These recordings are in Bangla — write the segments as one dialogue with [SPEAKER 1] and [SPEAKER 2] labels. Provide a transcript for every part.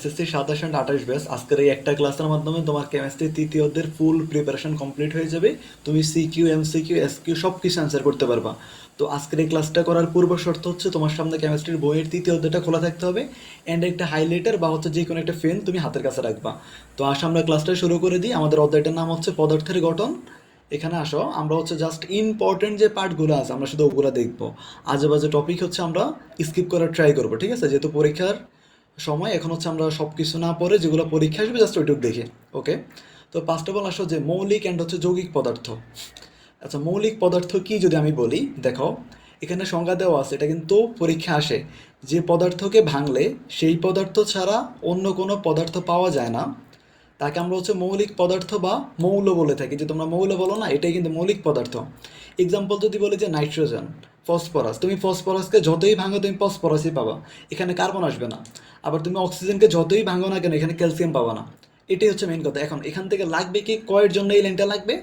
[SPEAKER 1] এসএসসি 27 ব্যাচ আজকের এই একটা ক্লাসের মাধ্যমে তোমার কেমিস্ট্রি তৃতীয় অধ্যায়ের ফুল প্রিপারেশন কমপ্লিট হয়ে যাবে। তুমি সিকিউ, এমসিকিউ, এসকিউ সব কিছু অ্যান্সার করতে পারবা। তো আজকের এই ক্লাসটা করার পূর্ব শর্ত হচ্ছে তোমার সামনে কেমিস্ট্রির বইয়ের তৃতীয় অধ্যায়টা খোলা থাকতে হবে, অ্যান্ড একটা হাইলাইটার বা হচ্ছে যে কোনো একটা পেন তুমি হাতের কাছে রাখবা। তো আসো আমরা ক্লাসটা শুরু করে দিই। আমাদের অধ্যায়টার নাম হচ্ছে পদার্থের গঠন। এখানে আসো, আমরা হচ্ছে জাস্ট ইম্পর্টেন্ট যে পার্টগুলো আছে আমরা শুধু ওগুলো দেখবো। আজে বাজে টপিক হচ্ছে আমরা স্কিপ করার ট্রাই করবো, ঠিক আছে? যেহেতু পরীক্ষার সময় এখন হচ্ছে আমরা সব কিছু না পড়ে যেগুলো পরীক্ষা আসবে জাস্ট ওইটুকু দেখে। ওকে, তো ফার্স্ট অফ অল আসো যে মৌলিক অ্যান্ড হচ্ছে যৌগিক পদার্থ। আচ্ছা, মৌলিক পদার্থ কি যদি আমি বলি, দেখো এখানে সংজ্ঞা দেওয়া আছে, এটা কিন্তু পরীক্ষা আসে। যে পদার্থকে ভাঙলে সেই পদার্থ ছাড়া অন্য কোনো পদার্থ পাওয়া যায় না, তাকে আমরা হচ্ছে মৌলিক পদার্থ বা মৌল বলে থাকি। যে তোমরা মৌল বলো না, এটাই কিন্তু মৌলিক পদার্থ। এক্সাম্পল যদি বলি যে নাইট্রোজেন, ফসফরাস, তুমি ফসফরাসকে যতই ভাঙো তুমি ফসফরাসই পাবা, এখানে কার্বন আসবে না। আবার তুমি অক্সিজেনকে যতই ভাঙো না কেন এখানে ক্যালসিয়াম পাবা না। এটাই হচ্ছে মেইন কথা। এখন এখান থেকে লাগবে কি, কয়ের জন্য এই লাইনটা লাগবে।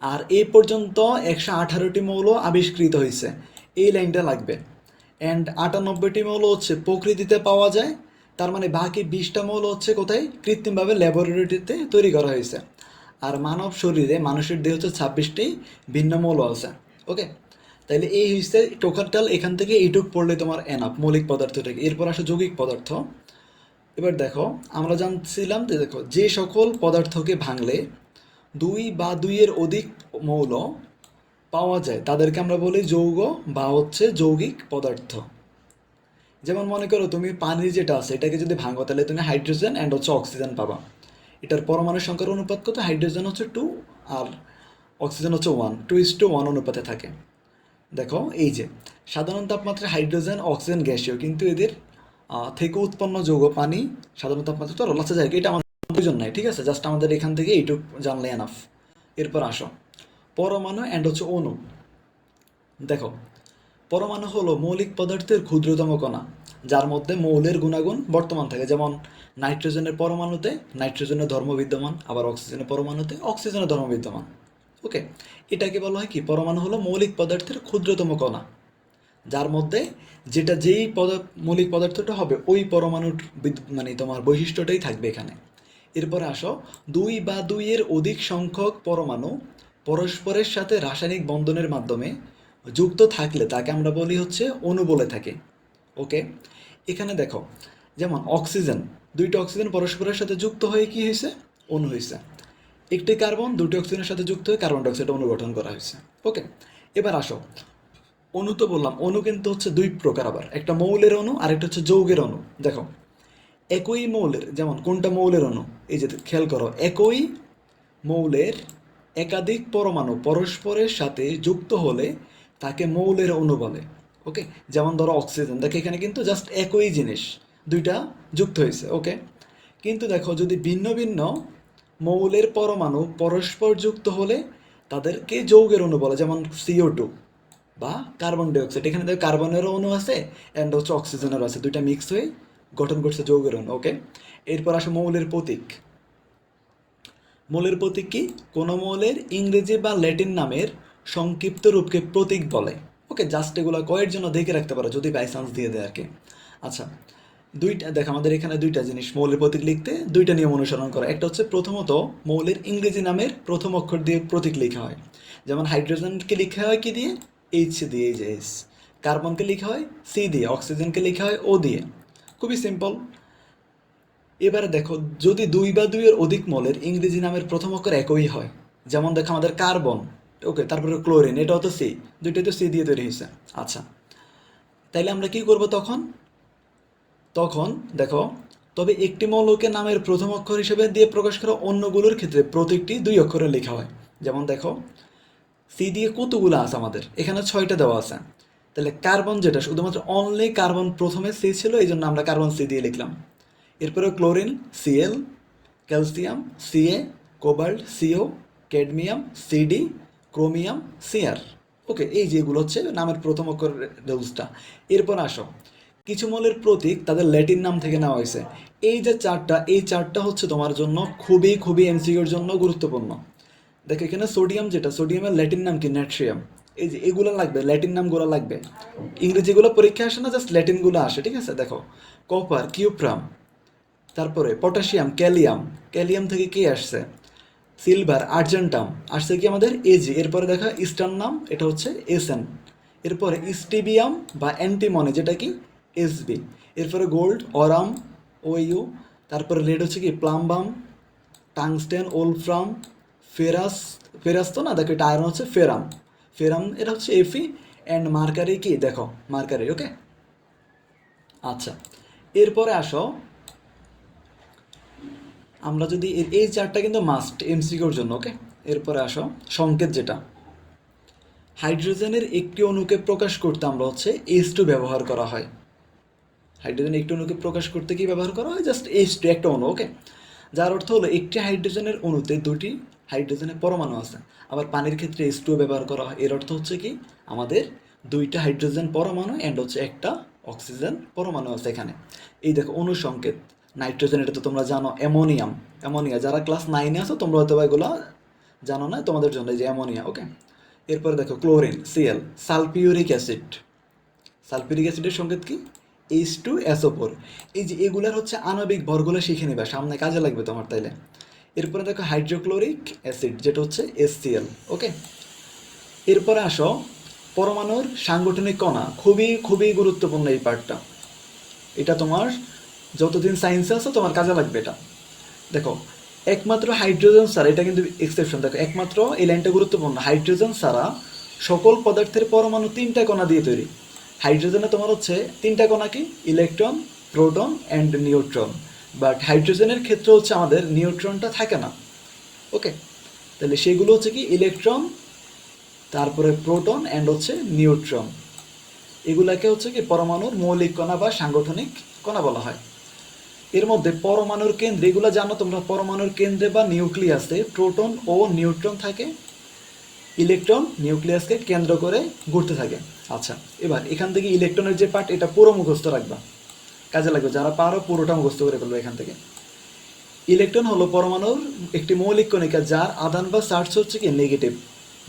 [SPEAKER 1] আর এই পর্যন্ত 118টি মৌল আবিষ্কৃত হয়েছে, এই লাইনটা লাগবে। অ্যান্ড 98টি মৌল হচ্ছে প্রকৃতিতে পাওয়া যায়, তার মানে বাকি 20টা মৌল হচ্ছে কোথায়, কৃত্রিমভাবে ল্যাবরেটরিতে তৈরি করা হয়েছে। আর মানব শরীরে, মানুষের দেহে হচ্ছে 26টি ভিন্ন মৌল আছে। ওকে, তাইলে এই হচ্ছে টোটাল, এখান থেকে এইটুক পড়লে তোমার এনাফ মৌলিক পদার্থটাকে। এরপর আসে যৌগিক পদার্থ। এবার দেখো, আমরা জানছিলাম যে দেখো যে সকল পদার্থকে ভাঙলে দুই বা দুইয়ের অধিক মৌল পাওয়া যায় তাদেরকে আমরা বলি যৌগ বা হচ্ছে যৌগিক পদার্থ। যেমন মনে করো তুমি পানির যেটা আছে এটাকে যদি ভাঙো তাহলে তুমি হাইড্রোজেন অ্যান্ড হচ্ছে অক্সিজেন পাবা। এটার পরমাণু সংখ্যার অনুপাত কত, হাইড্রোজেন হচ্ছে 2 আর অক্সিজেন হচ্ছে 1, 2:1 অনুপাতে থাকে। দেখো এই যে সাধারণ তাপমাত্রায় হাইড্রোজেন অক্সিজেন গ্যাসীয়, কিন্তু এদের থেকে উৎপন্ন যৌগ পানি সাধারণ তাপমাত্রা তো আলাদা যায়, এটা আমাদের প্রয়োজন নাই, ঠিক আছে? জাস্ট আমাদের এখান থেকে এইটুক জানলে এনাফ। এরপর আসো পরমাণু অ্যান্ড হচ্ছে অণু। দেখো, পরমাণু হলো মৌলিক পদার্থের ক্ষুদ্রতম কণা, যার মধ্যে মৌলের গুণাগুণ বর্তমান থাকে। যেমন নাইট্রোজেনের পরমাণুতে নাইট্রোজেনের ধর্ম বিদ্যমান, আবার অক্সিজেনের পরমাণুতে অক্সিজেনের ধর্ম বিদ্যমান। ওকে, এটাকে বলা হয় কি, পরমাণু হলো মৌলিক পদার্থের ক্ষুদ্রতম কণা, যার মধ্যে যেটা যেই মৌলিক পদার্থটা হবে ওই পরমাণুর মানে তোমার বৈশিষ্ট্যটাই থাকবে এখানে। এরপরে আসো, দুই বা দুইয়ের অধিক সংখ্যক পরমাণু পরস্পরের সাথে রাসায়নিক বন্ধনের মাধ্যমে যুক্ত থাকলে তাকে আমরা বলি হচ্ছে অণু বলে থাকি। ওকে, এখানে দেখো যেমন অক্সিজেন, দুইটা অক্সিজেন পরস্পরের সাথে যুক্ত হয়ে কি হয়েছে, অণু হয়েছে। একটি কার্বন দুটি অক্সিজেনের সাথে যুক্ত হয়ে কার্বন ডাইঅক্সাইড অণু গঠন করা হয়েছে। ওকে, এবার আসো, অণু তো বললাম, অণু কিন্তু হচ্ছে দুই প্রকার, আবার একটা মৌলের অণু আর একটা হচ্ছে যৌগের অণু। দেখো একই মৌলের, যেমন কোনটা মৌলের অণু, এই যে খেয়াল করো, একই মৌলের একাধিক পরমাণু পরস্পরের সাথে যুক্ত হলে তাকে মৌলের অণু বলে। ওকে, যেমন ধরো অক্সিজেন, দেখো এখানে কিন্তু জাস্ট একই জিনিস দুইটা যুক্ত হয়েছে। ওকে, কিন্তু দেখো যদি ভিন্ন ভিন্ন মৌলের পরমাণু পরস্পর যুক্ত হলে তাদেরকে যৌগের অণু বলে, যেমন CO2 বা কার্বন ডাইঅক্সাইড। এখানে দেখো কার্বনেরও অণু আছে অ্যান্ড হচ্ছে অক্সিজেনেরও আছে, দুইটা মিক্স হয়ে গঠন করছে যৌগের অণু। ওকে, এরপর আসে মৌলের প্রতীক। মৌলের প্রতীক কি, কোনো মৌলের ইংরেজি বা ল্যাটিন নামের সংক্ষিপ্ত রূপকে প্রতীক বলে। ওকে, জাস্ট এগুলো কয়ের জন্য দেখে রাখতে পারো যদি বাই চান্স দিয়ে দেয় আর কি। আচ্ছা, দুইটা দেখো, আমাদের এখানে দুইটা জিনিস মৌলের প্রতীক লিখতে দুইটা নিয়ম অনুসরণ করা। একটা হচ্ছে প্রথমত মৌলের ইংরেজি নামের প্রথম অক্ষর দিয়ে প্রতীক লেখা হয়। যেমন হাইড্রোজেনকে লেখা হয় কি দিয়ে, এইচ দিয়ে, এই যে এইচ। কার্বনকে লেখা হয় সি দিয়ে, অক্সিজেনকে লেখা হয় ও দিয়ে। খুবই সিম্পল। এবারে দেখো, যদি দুই বা দুইয়ের অধিক মৌলের ইংরেজি নামের প্রথম অক্ষর একই হয়, যেমন দেখো আমাদের কার্বন, ওকে, তারপরে ক্লোরিন, এটাও তো সি, দুইটাই তো সি দিয়ে তৈরি হয়েছে। আচ্ছা, তাইলে আমরা কি করব তখন, তখন দেখো, তবে একটি মৌলকে নামের প্রথম অক্ষর হিসেবে দিয়ে প্রকাশ করা অন্যগুলোর ক্ষেত্রে প্রতীকটি দুই অক্ষরে লেখা হয়। যেমন দেখো সি দিয়ে কতগুলো আছে, আমাদের এখানে 6টা দেওয়া আছে। তাহলে কার্বন যেটা শুধুমাত্র অনলি কার্বন প্রথমে সি ছিল, এই জন্য আমরা কার্বন সি দিয়ে লিখলাম। এরপরে chlorine Cl, calcium Ca, cobalt CO, cadmium Cd, chromium Cr। ওকে, এই যেগুলো হচ্ছে নামের প্রথম অক্ষর রুলসটা। এরপর আসো, কিছু মৌলের প্রতীক তাদের ল্যাটিন নাম থেকে নেওয়া হয়েছে। এই যে চারটা, এই চারটা হচ্ছে তোমার জন্য খুবই খুবই এমসিকিউর জন্য গুরুত্বপূর্ণ। দেখো এখানে সোডিয়াম, যেটা সোডিয়ামের ল্যাটিন নাম কি, নাট্রিয়াম। এই যে এগুলো লাগবে, ল্যাটিন নামগুলো লাগবে। ইংরেজিগুলো পরীক্ষা আসে না, জাস্ট ল্যাটিনগুলো আসে, ঠিক আছে? দেখো কপার কিউপ্রাম, তারপরে পটাশিয়াম, ক্যালিয়াম, ক্যালিয়াম থেকে কি আসছে? সিলভার, আর্জেন্টাম আসছে কি আমাদের এজি। এরপরে দেখা ইস্টার্নাম, এটা হচ্ছে এসএন। এরপরে স্টিবিয়াম বা অ্যান্টিমনি, যেটা কি এসবি। এরপরে গোল্ড, অরাম, ওইউ। তারপরে রেড হচ্ছে কি plumbum, tungsten, wolfram, ferrous. Ferrous তো না, দেখো এটা আয়রন হচ্ছে ফেরাম। ফেরাম এটা হচ্ছে এফি। অ্যান্ড মার্কারি কি দেখো, মার্কারি। ওকে, আচ্ছা। এরপরে আসো, আমরা যদি এই চারটা কিন্তু মাস্ট এমসিকিউর জন্য। ওকে, এরপরে আসো সংকেত, যেটা হাইড্রোজেনের একটি অণুকে প্রকাশ করতে আমরা হচ্ছে H2 ব্যবহার করা হয়। হাইড্রোজেন একটি অণুকে প্রকাশ করতে কি ব্যবহার করা হয়? জাস্ট H2, একটা অণু। ওকে, যার অর্থ হলো একটি হাইড্রোজেনের অণুতে দুটি হাইড্রোজেনের পরমাণু আছে। আবার পানির ক্ষেত্রে H2 ব্যবহার করা হয়। এর অর্থ হচ্ছে কি আমাদের দুইটা হাইড্রোজেন পরমাণু অ্যান্ড হচ্ছে একটা অক্সিজেন পরমাণু আছে এখানে। এই দেখো অনুসংকেত, নাইট্রোজেন এটা তো তোমরা জানো, অ্যামোনিয়াম। অ্যামোনিয়া যারা ক্লাস 9-এ আছো তোমরা হয়তো এগুলো জানো না, তোমাদের জন্য এই যে অ্যামোনিয়া। ওকে, এরপরে দেখো chlorine, CL. Sulphuric acid, sulphuric অ্যাসিডের সংকেত কি? H2SO4। এই যে এগুলার হচ্ছে আণবিক ভরগুলো শিখে নিবা, সামনে কাজে লাগবে তোমার তাইলে। এরপরে দেখো হাইড্রোক্লোরিক অ্যাসিড, যেটা হচ্ছে HCl। ওকে, এরপরে আসো পরমাণুর সাংগঠনিক কণা, খুবই খুবই গুরুত্বপূর্ণ এই পার্টটা। এটা তোমার যতদিন সায়েন্সে আছে তোমার কাজে লাগবে এটা। দেখো একমাত্র হাইড্রোজেন ছাড়া, এটা কিন্তু এক্সেপশন, দেখো একমাত্র এই লাইনটা গুরুত্বপূর্ণ, হাইড্রোজেন ছাড়া সকল পদার্থের পরমাণু তিনটা কণা দিয়ে তৈরি। হাইড্রোজেনে তোমার হচ্ছে তিনটা কণা কি? Electron, proton and neutron. But হাইড্রোজেনের ক্ষেত্রে হচ্ছে আমাদের নিউট্রনটা থাকে না। ওকে, তাহলে সেগুলো হচ্ছে কি ইলেকট্রন, তারপরে প্রোটন অ্যান্ড হচ্ছে নিউট্রন। এগুলাকে হচ্ছে কি পরমাণুর মৌলিক কণা বা সাংগঠনিক কণা বলা হয়। এর মধ্যে পরমাণুর কেন্দ্রে, এগুলো জানো তোমরা, পরমাণুর কেন্দ্রে বা নিউক্লিয়াসে প্রোটন ও নিউট্রন থাকে। ইলেকট্রন নিউক্লিয়াসকে কেন্দ্র করে ঘুরতে থাকে। আচ্ছা, এবার এখান থেকে ইলেকট্রনের যে পার্ট, এটা পুরো মুখস্থ রাখবা, কাজে লাগবে। যারা পারো পুরোটা মুখস্থ করে ফেলবে এখান থেকে। ইলেকট্রন হলো পরমাণুর একটি মৌলিক কণিকা, যার আধান বা চার্জ হচ্ছে কি নেগেটিভ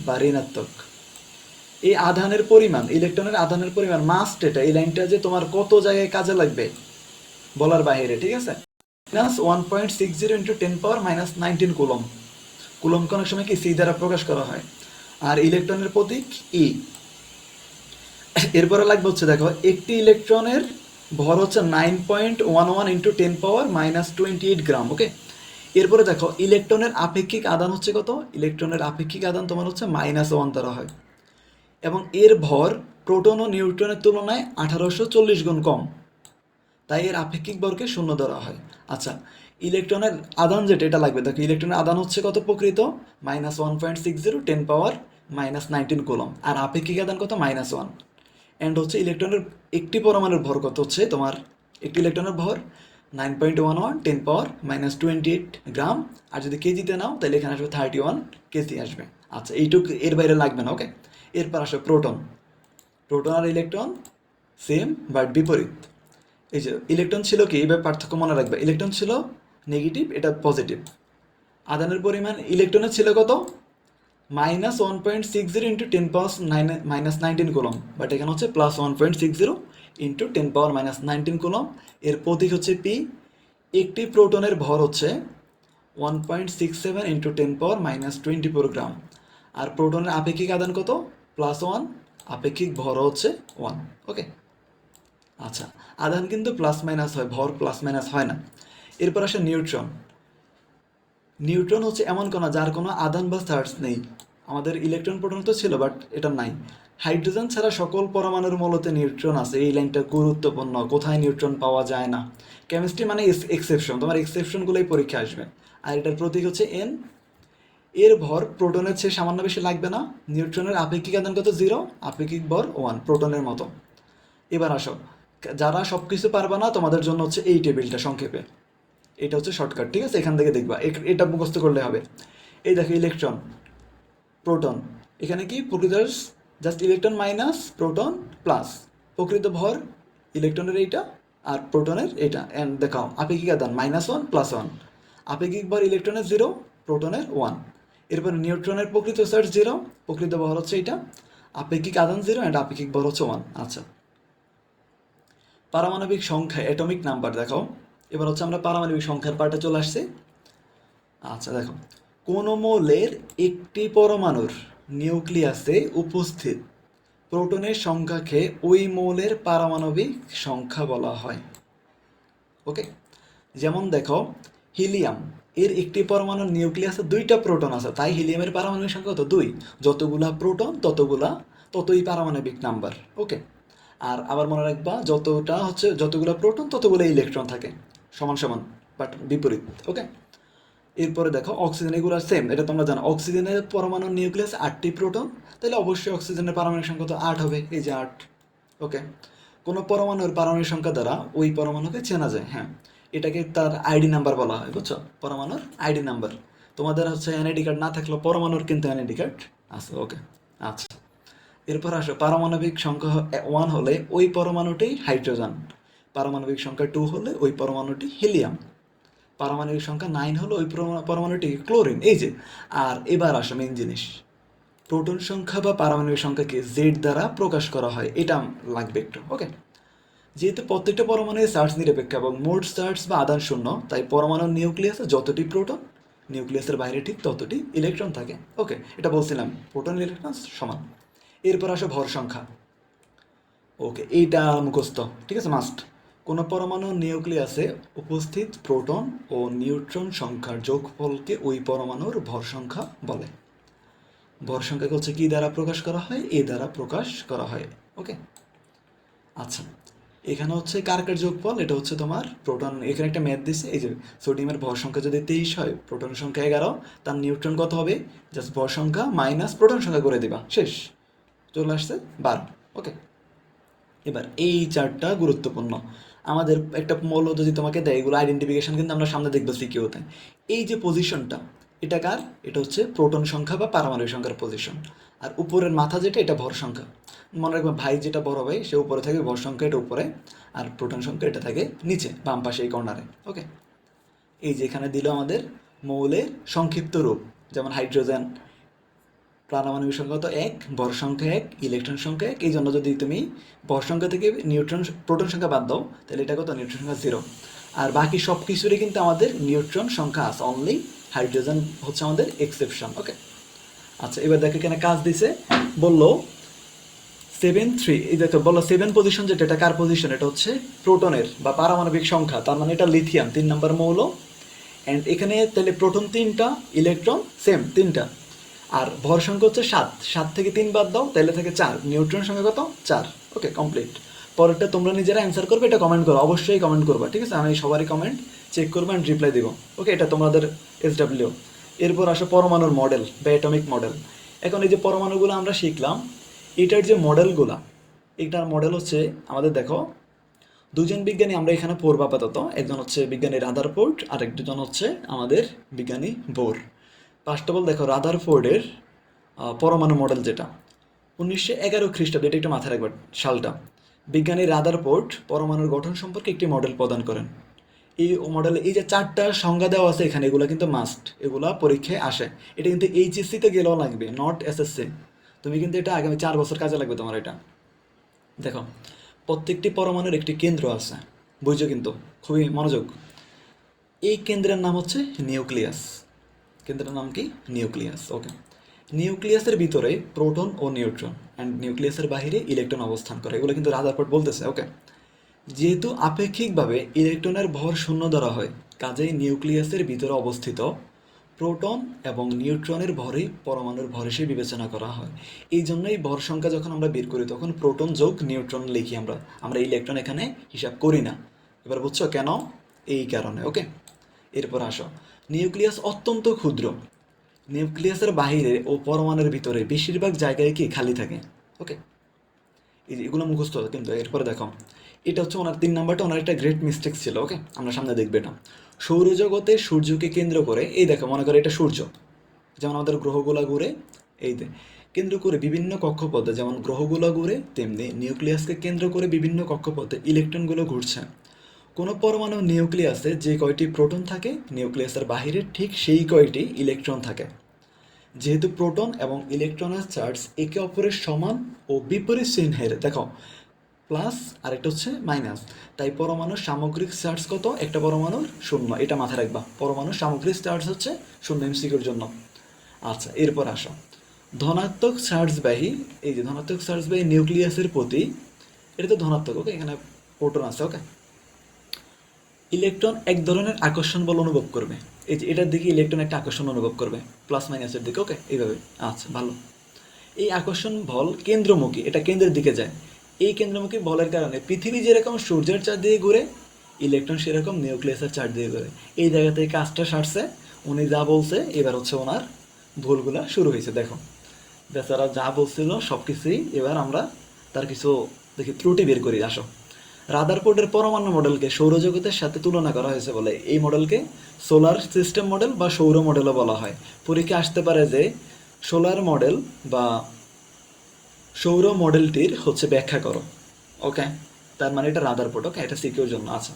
[SPEAKER 1] বা ঋণাত্মক। এই আধানের পরিমাণ, ইলেকট্রনের আধানের পরিমাণ মাস্ট, এটা এই লাইনটা যে তোমার কত জায়গায় কাজে লাগবে বলার বাইরে, ঠিক আছে? -1.60 ইন্টু 10⁻−19 কুলম। কুলমকে অনেক সময় কি সি দ্বারা প্রকাশ করা হয়। আর ইলেকট্রনের প্রতীক ই। এরপরে লাগবে হচ্ছে দেখো একটি ইলেকট্রনের ভর হচ্ছে 9.11 ইন্টু 10⁻−28 গ্রাম। ওকে, এরপরে দেখো ইলেকট্রনের আপেক্ষিক আদান হচ্ছে কত? ইলেকট্রনের আপেক্ষিক আদান তোমার হচ্ছে -1 দ্বারা হয়, এবং এর ভর প্রোটন ও নিউট্রনের তুলনায় 1840 গুণ কম। তাই এর আপেক্ষিক ভরকে 0 ধরা হয়। আচ্ছা, ইলেকট্রনের আদান যেটা, এটা লাগবে। দেখো ইলেকট্রনের আদান হচ্ছে কত প্রকৃত? -1.60 10⁻−19 কুলম। আর আপেক্ষিক আদান কত? -1। অ্যান্ড হচ্ছে ইলেকট্রনের একটি পরমাণুর ভর কত হচ্ছে তোমার? একটি ইলেকট্রনের ভর 9.11 10⁻−28 গ্রাম। আর যদি কেজিতে নাও তাহলে এখানে আসবে 31 কেজি আসবে। আচ্ছা, এইটুকু, এর বাইরে লাগবে না। ওকে, এরপর আসবে প্রোটন। প্রোটন আর ইলেকট্রন সেম বাট বিপরীত। এই যে ইলেকট্রন ছিল কি, এবার পার্থক্য মনে রাখবে, ইলেকট্রন ছিল নেগেটিভ, এটা পজিটিভ। আদানের পরিমাণ ইলেকট্রনের ছিল কত? -1.60 ইন্টু 10⁻−19 কুলম, বাট এখানে হচ্ছে +1.60 ইন্টু 10⁻−19 কুলম। এর প্রতীক হচ্ছে পি। একটি প্রোটনের ভর হচ্ছে 1.67 ইন্টু 10⁻−24 গ্রাম। আর প্রোটনের আপেক্ষিক আদান কত? +1, আপেক্ষিক ভর হচ্ছে 1। ওকে, আচ্ছা, আধান কিন্তু প্লাস মাইনাস হয়, ভর প্লাস মাইনাস হয় না। এরপর আসে নিউট্রন। নিউট্রন হচ্ছে এমন কণা যার কোনো আধান বা চার্জ নেই। আমাদের ইলেকট্রন প্রোটন তো ছিল, বাট এটা নাই। হাইড্রোজেন ছাড়া সকল পরমাণুর মূলতে নিউট্রন আছে। এই লাইনটা গুরুত্বপূর্ণ, কোথায় নিউট্রন পাওয়া যায় না। কেমিস্ট্রি মানে এক্সেপশন, তোমার এক্সেপশনগুলোই পরীক্ষা আসবে। আর এটার প্রতীক হচ্ছে এন। এর ভর প্রোটনের চেয়ে সামান্য বেশি লাগবে না। নিউট্রনের আপেক্ষিক আধান কত? 0, আপেক্ষিক ভর 1, প্রোটনের মতো। এবার আসো, যারা সব কিছু পারবে না তোমাদের জন্য হচ্ছে এই টেবিলটা সংক্ষেপে, এটা হচ্ছে শর্টকাট, ঠিক আছে? এখান থেকে দেখবা, এটা মুখস্থ করলে হবে। এই দেখো ইলেকট্রন, প্রোটন, এখানে কি প্রকৃত just electron minus proton plus প্রকৃত ভর ইলেকট্রনের এইটা আর প্রোটনের এটা। অ্যান্ড দেখাও আপেক্ষিক আদান -1 +1। আপেক্ষিক ভর ইলেকট্রনের 0, প্রোটনের 1। এরপর নিউট্রনের প্রকৃত চার্জ 0, প্রকৃত ভর হচ্ছে এটা। আপেক্ষিক আদান 0 অ্যান্ড আপেক্ষিক ভর হচ্ছে 1। আচ্ছা, পারমাণবিক সংখ্যা, অ্যাটমিক নাম্বার দেখাও। এবার হচ্ছে আমরা পারমাণবিক সংখ্যার পার্টে চলে আসছি। আচ্ছা দেখো, কোন মৌলের একটি পরমাণুর নিউক্লিয়াসে উপস্থিত প্রোটনের সংখ্যাকে ওই মৌলের পারমাণবিক সংখ্যা বলা হয়। ওকে, যেমন দেখো হিলিয়াম, এর একটি পরমাণুর নিউক্লিয়াসে 2টা প্রোটন আছে, তাই হিলিয়ামের পারমাণবিক সংখ্যা কত? 2। যতগুলা প্রোটন ততই পারমাণবিক নাম্বার। ওকে, আর আবার মনে রাখবা যতগুলা প্রোটন ততগুলো ইলেকট্রন থাকে, সমান সমান, বাট বিপরীত। ওকে, এরপরে দেখো অক্সিজেন, এগুলো সেম, এটা তোমরা জানো। অক্সিজেনের পরমাণুর নিউক্লিয়াস 8টি প্রোটন, তাহলে অবশ্যই অক্সিজেনের পারমাণবিক সংখ্যা তো 8 হবে, এই যে 8। ওকে, কোনো পরমাণুর পারমাণবিক সংখ্যা দ্বারা ওই পরমাণুকে চেনা যায়। হ্যাঁ, এটাকে তার আইডি নাম্বার বলা হয়, বুঝছো? পরমাণুর আইডি নাম্বার। তোমাদের হচ্ছে এনআইডি কার্ড না থাকলেও পরমাণুর কিন্তু এনআইডি কার্ড আছে। ওকে, আচ্ছা, এরপর আসো পারমাণবিক সংখ্যা 1 হলে ওই পরমাণুটি হাইড্রোজেন, পারমাণবিক সংখ্যা 2 হলে ওই পরমাণুটি হিলিয়াম, পারমাণবিক সংখ্যা 9 হলো ওই পরমাণুটি ক্লোরিন। এই যে, আর এবার আসো মেইন জিনিস, প্রোটন সংখ্যা বা পারমাণবিক সংখ্যাকে জেড দ্বারা প্রকাশ করা হয়, এটা লাগবে একটু। ওকে, যেহেতু প্রত্যেকটা পরমাণু চার্জ নিরপেক্ষ এবং মোট চার্জ বা আধান শূন্য, তাই পরমাণুর নিউক্লিয়াসে যতটি প্রোটন, নিউক্লিয়াসের বাইরে ঠিক ততটি ইলেকট্রন থাকে। ওকে, এটা বলছিলাম, প্রোটন ইলেকট্রন সমান। এরপর আসো ভর সংখ্যা। ওকে, এইটা মুখস্থ, ঠিক আছে, মাস্ট। কোনো পরমাণু নিউক্লিয়াসে উপস্থিত প্রোটন ও নিউট্রন সংখ্যার যোগফলকে ওই পরমাণুর ভর সংখ্যা বলে। ভর সংখ্যাকে হচ্ছে কি দ্বারা প্রকাশ করা হয়? এ দ্বারা প্রকাশ করা হয়। ওকে, আচ্ছা, এখানে হচ্ছে কার কার যোগফল, এটা হচ্ছে তোমার প্রোটন। এখানে একটা ম্যাথ দিছে, এই যে সোডিয়ামের ভর সংখ্যা যদি 23 হয়, প্রোটন সংখ্যা 11, তার নিউট্রন কত হবে? জাস্ট ভর সংখ্যা মাইনাস প্রোটন সংখ্যা করে দিবা, শেষ, চলে আসছে 12। ওকে, এবার এই চারটা গুরুত্বপূর্ণ। আমাদের একটা মৌল যদি তোমাকে দেয়, এগুলো আইডেন্টিফিকেশন কিন্তু আমরা সামনে দেখবো সিকিউতে। এই যে পজিশনটা, এটা কার? এটা হচ্ছে প্রোটন সংখ্যা বা পারমাণবিক সংখ্যার পজিশন। আর উপরের মাথা যেটা, এটা ভর সংখ্যা। মনে রাখবে, ভাই যেটা বড় ভাই সে উপরে থাকে, ভর সংখ্যা এটা উপরে, আর প্রোটন সংখ্যা এটা থাকে নিচে বাম পাশে এই কর্নারে। ওকে, এই যে এখানে দিল আমাদের মৌলের সংক্ষিপ্ত রূপ, যেমন হাইড্রোজেন, পারমাণবিক সংখ্যা তো 1, ভর সংখ্যা 1, ইলেকট্রন সংখ্যা 1। এই জন্য যদি তুমি ভর সংখ্যা থেকে প্রোটন সংখ্যা বাদ দাও, তাহলে এটা কত? নিউট্রন সংখ্যা 0। আর বাকি সব কিছুরই কিন্তু আমাদের নিউট্রন সংখ্যা আছে, অনলি হাইড্রোজেন হচ্ছে আমাদের এক্সেপশন। ওকে, আচ্ছা, এবার দেখো এখানে কাজ দিছে, বললো 7 3, এই দেখো বললো 7 পজিশন, যেটা এটা কার পজিশন? এটা হচ্ছে প্রোটনের বা পারমাণবিক সংখ্যা, তার মানে এটা লিথিয়াম 3 নম্বর মৌল। অ্যান্ড এখানে তাহলে প্রোটন 3টা, ইলেকট্রন সেম 3টা, আর ভর সংখ্যা হচ্ছে 7, 7 থেকে 3 বাদ দাও, তাহলে থাকে 4, নিউট্রন সংখ্যা কত? 4। ওকে, কমপ্লিট। পরেরটা তোমরা নিজেরা অ্যান্সার করবে, এটা কমেন্ট করো, অবশ্যই কমেন্ট করবা, ঠিক আছে? আমি সবারই কমেন্ট চেক করবো অ্যান্ড রিপ্লাই দিব। ওকে, এটা তোমাদের SW। এরপর আসো পরমাণুর মডেল বা অ্যাটমিক মডেল। এখন এই যে পরমাণুগুলো আমরা শিখলাম, এটার যে মডেলগুলা, এটার মডেল হচ্ছে আমাদের দেখো দুজন বিজ্ঞানী আমরা এখানে পড়বো আপাতত। একজন হচ্ছে বিজ্ঞানী রাদারফোর্ড, আর একজন হচ্ছে আমাদের বিজ্ঞানী বোর। ফার্স্ট অফ অল দেখো রাদারফোর্ডের পরমাণু মডেল, যেটা 1911 খ্রিস্টাব্দে, এটা একটু মাথায় রাখবেন সালটা। বিজ্ঞানী রাদারফোর্ড পরমাণুর গঠন সম্পর্কে একটি মডেল প্রদান করেন। এই মডেলে এই যে 4টা সংজ্ঞা দেওয়া আছে এখানে, এগুলো কিন্তু মাস্ট, এগুলা পরীক্ষায় আসে। এটা কিন্তু এইচএসসিতে গেলেও লাগবে, নট এসএসসি। তুমি কিন্তু এটা আগামী 4 বছর কাজে লাগবে তোমার এটা। দেখো, প্রত্যেকটি পরমাণুর একটি কেন্দ্র আছে, বুঝছো? কিন্তু খুবই মনোযোগ, এই কেন্দ্রের নাম হচ্ছে নিউক্লিয়াস। কেন্দ্রের নাম কি? নিউক্লিয়াস। ওকে, নিউক্লিয়াসের ভিতরে প্রোটন ও নিউট্রন, অ্যান্ড নিউক্লিয়াসের বাইরে ইলেকট্রন অবস্থান করে, এগুলো কিন্তু রাদারফোর্ড বলতেছে। ওকে, যেহেতু আপেক্ষিকভাবে ইলেকট্রনের ভর শূন্য ধরা হয়, কাজেই নিউক্লিয়াসের ভিতরে অবস্থিত প্রোটন এবং নিউট্রনের ভরই পরমাণুর ভর হিসেবে বিবেচনা করা হয়। এই জন্যই ভর সংখ্যা যখন আমরা বের করি, তখন প্রোটন যোগ নিউট্রন লিখি আমরা, আমরা ইলেকট্রন এখানে হিসাব করি না। এবার বুঝছো কেন? এই কারণে। ওকে, এরপর আসো, নিউক্লিয়াস অত্যন্ত ক্ষুদ্র। নিউক্লিয়াসের বাইরে ও পরমাণুর ভিতরে বেশিরভাগ জায়গায় কি খালি থাকে। ওকে, এই যে এগুলো মুখস্থ কিন্তু। এরপরে দেখো, এটা হচ্ছে ওনার 3 নাম্বারটা, ওনার একটা গ্রেট মিস্টেক ছিল। ওকে, আমরা সামনে দেখবে এটা। সৌরজগতে সূর্যকে কেন্দ্র করে, এই দেখো মনে করো এটা সূর্য, যেমন আমাদের গ্রহগুলা ঘুরে, এই কেন্দ্র করে বিভিন্ন কক্ষপথে যেমন গ্রহগুলো ঘুরে, তেমনি নিউক্লিয়াসকে কেন্দ্র করে বিভিন্ন কক্ষপথে ইলেকট্রনগুলো ঘুরছে। কোনো পরমাণু নিউক্লিয়াসে যে কয়টি প্রোটন থাকে, নিউক্লিয়াসের বাহিরে ঠিক সেই কয়টি ইলেকট্রন থাকে। যেহেতু প্রোটন এবং ইলেকট্রনের চার্জ একে অপরের সমান ও বিপরীত চিহ্নের, দেখো প্লাস আর একটা হচ্ছে মাইনাস। তাই পরমাণুর সামগ্রিক চার্জ কত? একটা পরমাণুর শূন্য, এটা মাথায় রাখবা। পরমাণুর সামগ্রিক চার্জ হচ্ছে শূন্য এমসিকিউর জন্য। আচ্ছা, এরপর আসো ধনাত্মক চার্জবাহী, এই যে ধনাত্মক চার্জবাহী নিউক্লিয়াসের প্রতি, এটা তো ধনাত্মক, ওকে, এখানে প্রোটন আছে, ওকে। ইলেকট্রন এক ধরনের আকর্ষণ বল অনুভব করবে, এই যে এটার দিকে ইলেকট্রন একটা আকর্ষণ অনুভব করবে, প্লাস মাইনাসের দিকে, ওকে, এইভাবে। আচ্ছা, ভালো। এই আকর্ষণ বল কেন্দ্রমুখী, এটা কেন্দ্রের দিকে যায়। এই কেন্দ্রমুখী বলের কারণে পৃথিবী যেরকম সূর্যের চার দিয়ে ঘুরে, ইলেকট্রন সেরকম নিউক্লিয়াসের চার দিয়ে ঘুরে। এই জায়গা থেকে কাজটা সারছে, উনি যা বলছে এবার হচ্ছে ওনার ভুলগুলা শুরু হয়েছে। দেখো বেচারা যা বলছিল সব কিছুই এবার আমরা তার কিছু দেখি ত্রুটি বের করি। আসো, রাদারফোর্ডের পরমাণু মডেলকে সৌরজগতের সাথে তুলনা করা হয়েছে বলে এই মডেলকে সোলার সিস্টেম মডেল বা সৌর মডেলও বলা হয়। পরীক্ষা আসতে পারে যে সোলার মডেল বা সৌর মডেলটির হচ্ছে ব্যাখ্যা করো, ওকে। তার মানে এটা রাদারফোর্ড, ওকে, এটা সিকিউর জন্য। আচ্ছা,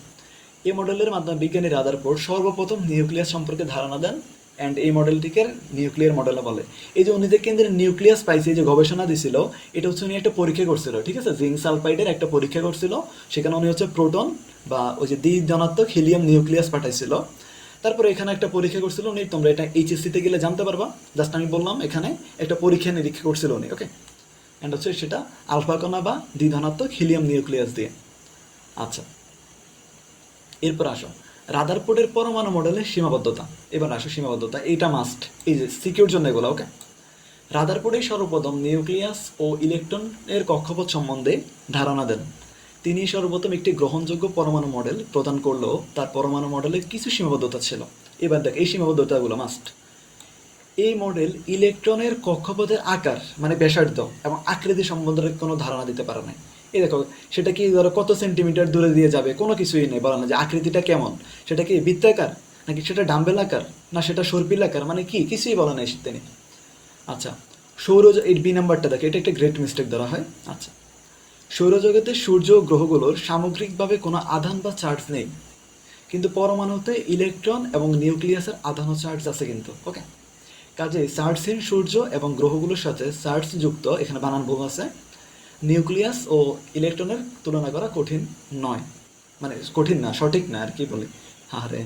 [SPEAKER 1] এই মডেলের মাধ্যমে বিজ্ঞানী রাদারফোর্ড সর্বপ্রথম নিউক্লিয়াস সম্পর্কে ধারণা দেন, অ্যান্ড এই মডেলটিকে নিউক্লিয়ার মডেলও বলে। এই যে উনি যে কেন্দ্রের নিউক্লিয়াস পাইছে, এই যে গবেষণা দিছিল, এটা হচ্ছে উনি একটা পরীক্ষা করছিল, ঠিক আছে, জিঙ্ক সালফাইডের একটা পরীক্ষা করছিল। সেখানে উনি হচ্ছে প্রোটন বা ওই যে দ্বি ধনাত্মক হিলিয়াম নিউক্লিয়াস পাঠাইছিল। তারপরে এখানে একটা পরীক্ষা করছিল উনি, তোমরা এটা এইচএসসিতে গেলে জানতে পারবা, জাস্ট আমি বললাম এখানে একটা পরীক্ষা নিরীক্ষা করছিল উনি, ওকে। অ্যান্ড হচ্ছে সেটা আলফা কণা বা দ্বিধনাত্মক হিলিয়াম নিউক্লিয়াস দিয়ে। আচ্ছা, এরপর আসো রাদারফোর্ডের পরমাণু মডেলের সীমাবদ্ধতা। এবার আসো সীমাবদ্ধতা, এইটা মাস্ট, এই যে সিকিউর জন্য এগুলো, ওকে। রাদারফোর্ডই সর্বপ্রথম নিউক্লিয়াস ও ইলেকট্রনের কক্ষপথ সম্বন্ধে ধারণা দেন। তিনি সর্বপ্রথম একটি গ্রহণযোগ্য পরমাণু মডেল প্রদান করলেও তার পরমাণু মডেলের কিছু সীমাবদ্ধতা ছিল। এবার দেখ এই সীমাবদ্ধতাগুলো মাস্ট। এই মডেল ইলেকট্রনের কক্ষপথের আকার মানে ব্যাসার্ধ এবং আকৃতি সম্বন্ধে কোনো ধারণা দিতে পারে না। এই দেখো, সেটা কি ধরো কত সেন্টিমিটার দূরে দিয়ে যাবে, কোনো কিছুই নেই বলা না, যে আকৃতিটা কেমন, সেটা কি বৃত্তাকার নাকি সেটা ডাম্বেল আকার না সেটা সর্পিল আকার, মানে কি কিছুই বলা নেই তিনি। আচ্ছা, এই বি নাম্বারটা দেখো, এটা একটা গ্রেট মিস্টেক ধরা হয়। আচ্ছা, সৌরজগতের সূর্য ও গ্রহগুলোর সামগ্রিকভাবে কোনো আধান বা চার্জ নেই, কিন্তু পরমাণুতে ইলেকট্রন এবং নিউক্লিয়াসের আধান ও চার্জ আছে কিন্তু, ওকে। কাজে চার্জহীন সূর্য এবং গ্রহগুলোর সাথে চার্জ যুক্ত, এখানে বানান ভুল আছে, নিউক্লিয়াস ও ইলেকট্রনের তুলনা করা কঠিন নয়, মানে কঠিন না, সঠিক না আর কি বলি। আরে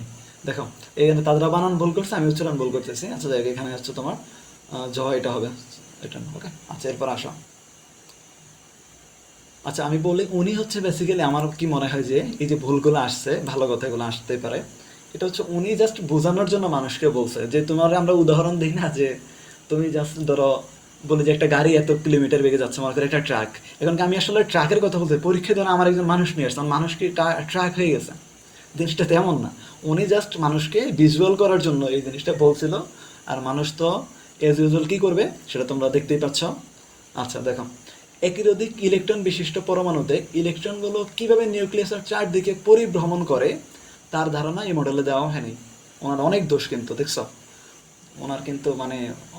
[SPEAKER 1] দেখো, এখানে তারা বানান ভুল করছে, আমি উচ্চারণ ভুল করতেছি। আচ্ছা দেখ, এখানে হচ্ছে তোমার জ, এটা হবে, এটা না, ওকে। আচ্ছা, এরপর আসো। আচ্ছা, আমি বলি উনি হচ্ছে বেসিক্যালি আমার কি মনে হয় যে এই যে ভুলগুলো আসছে, ভালো কথাগুলো আসতে পারে, এটা হচ্ছে উনি জাস্ট বোঝানোর জন্য মানুষকে বলছে। যে তোমার আমরা উদাহরণ দিই না, যে তুমি জাস্ট ধরো বলে যে একটা গাড়ি এত কিলোমিটার বেগে যাচ্ছে, মনে করো একটা ট্রাক। এখন কি আমি আসলে ট্রাকের কথা বলতে, পরীক্ষায় ধরো আমার একজন মানুষ নিয়ে আসছে, আমার মানুষ কি ট্রাক হয়ে গেছে? জিনিসটা তেমন না। উনি জাস্ট মানুষকে ভিজুয়াল করার জন্য এই জিনিসটা বলছিল। আর মানুষ তো এজ ইউজুয়াল কি করবে সেটা তোমরা দেখতেই পাচ্ছ। আচ্ছা দেখো, একের অধিক ইলেকট্রন বিশিষ্ট পরমাণুতে ইলেকট্রনগুলো কিভাবে নিউক্লিয়াসের চারদিকে পরিভ্রমণ করে তার ধারণা এই মডেলে দেওয়া হয়নি। ওনার অনেক দোষ কিন্তু, দেখছো, ওনার কিন্তু মানে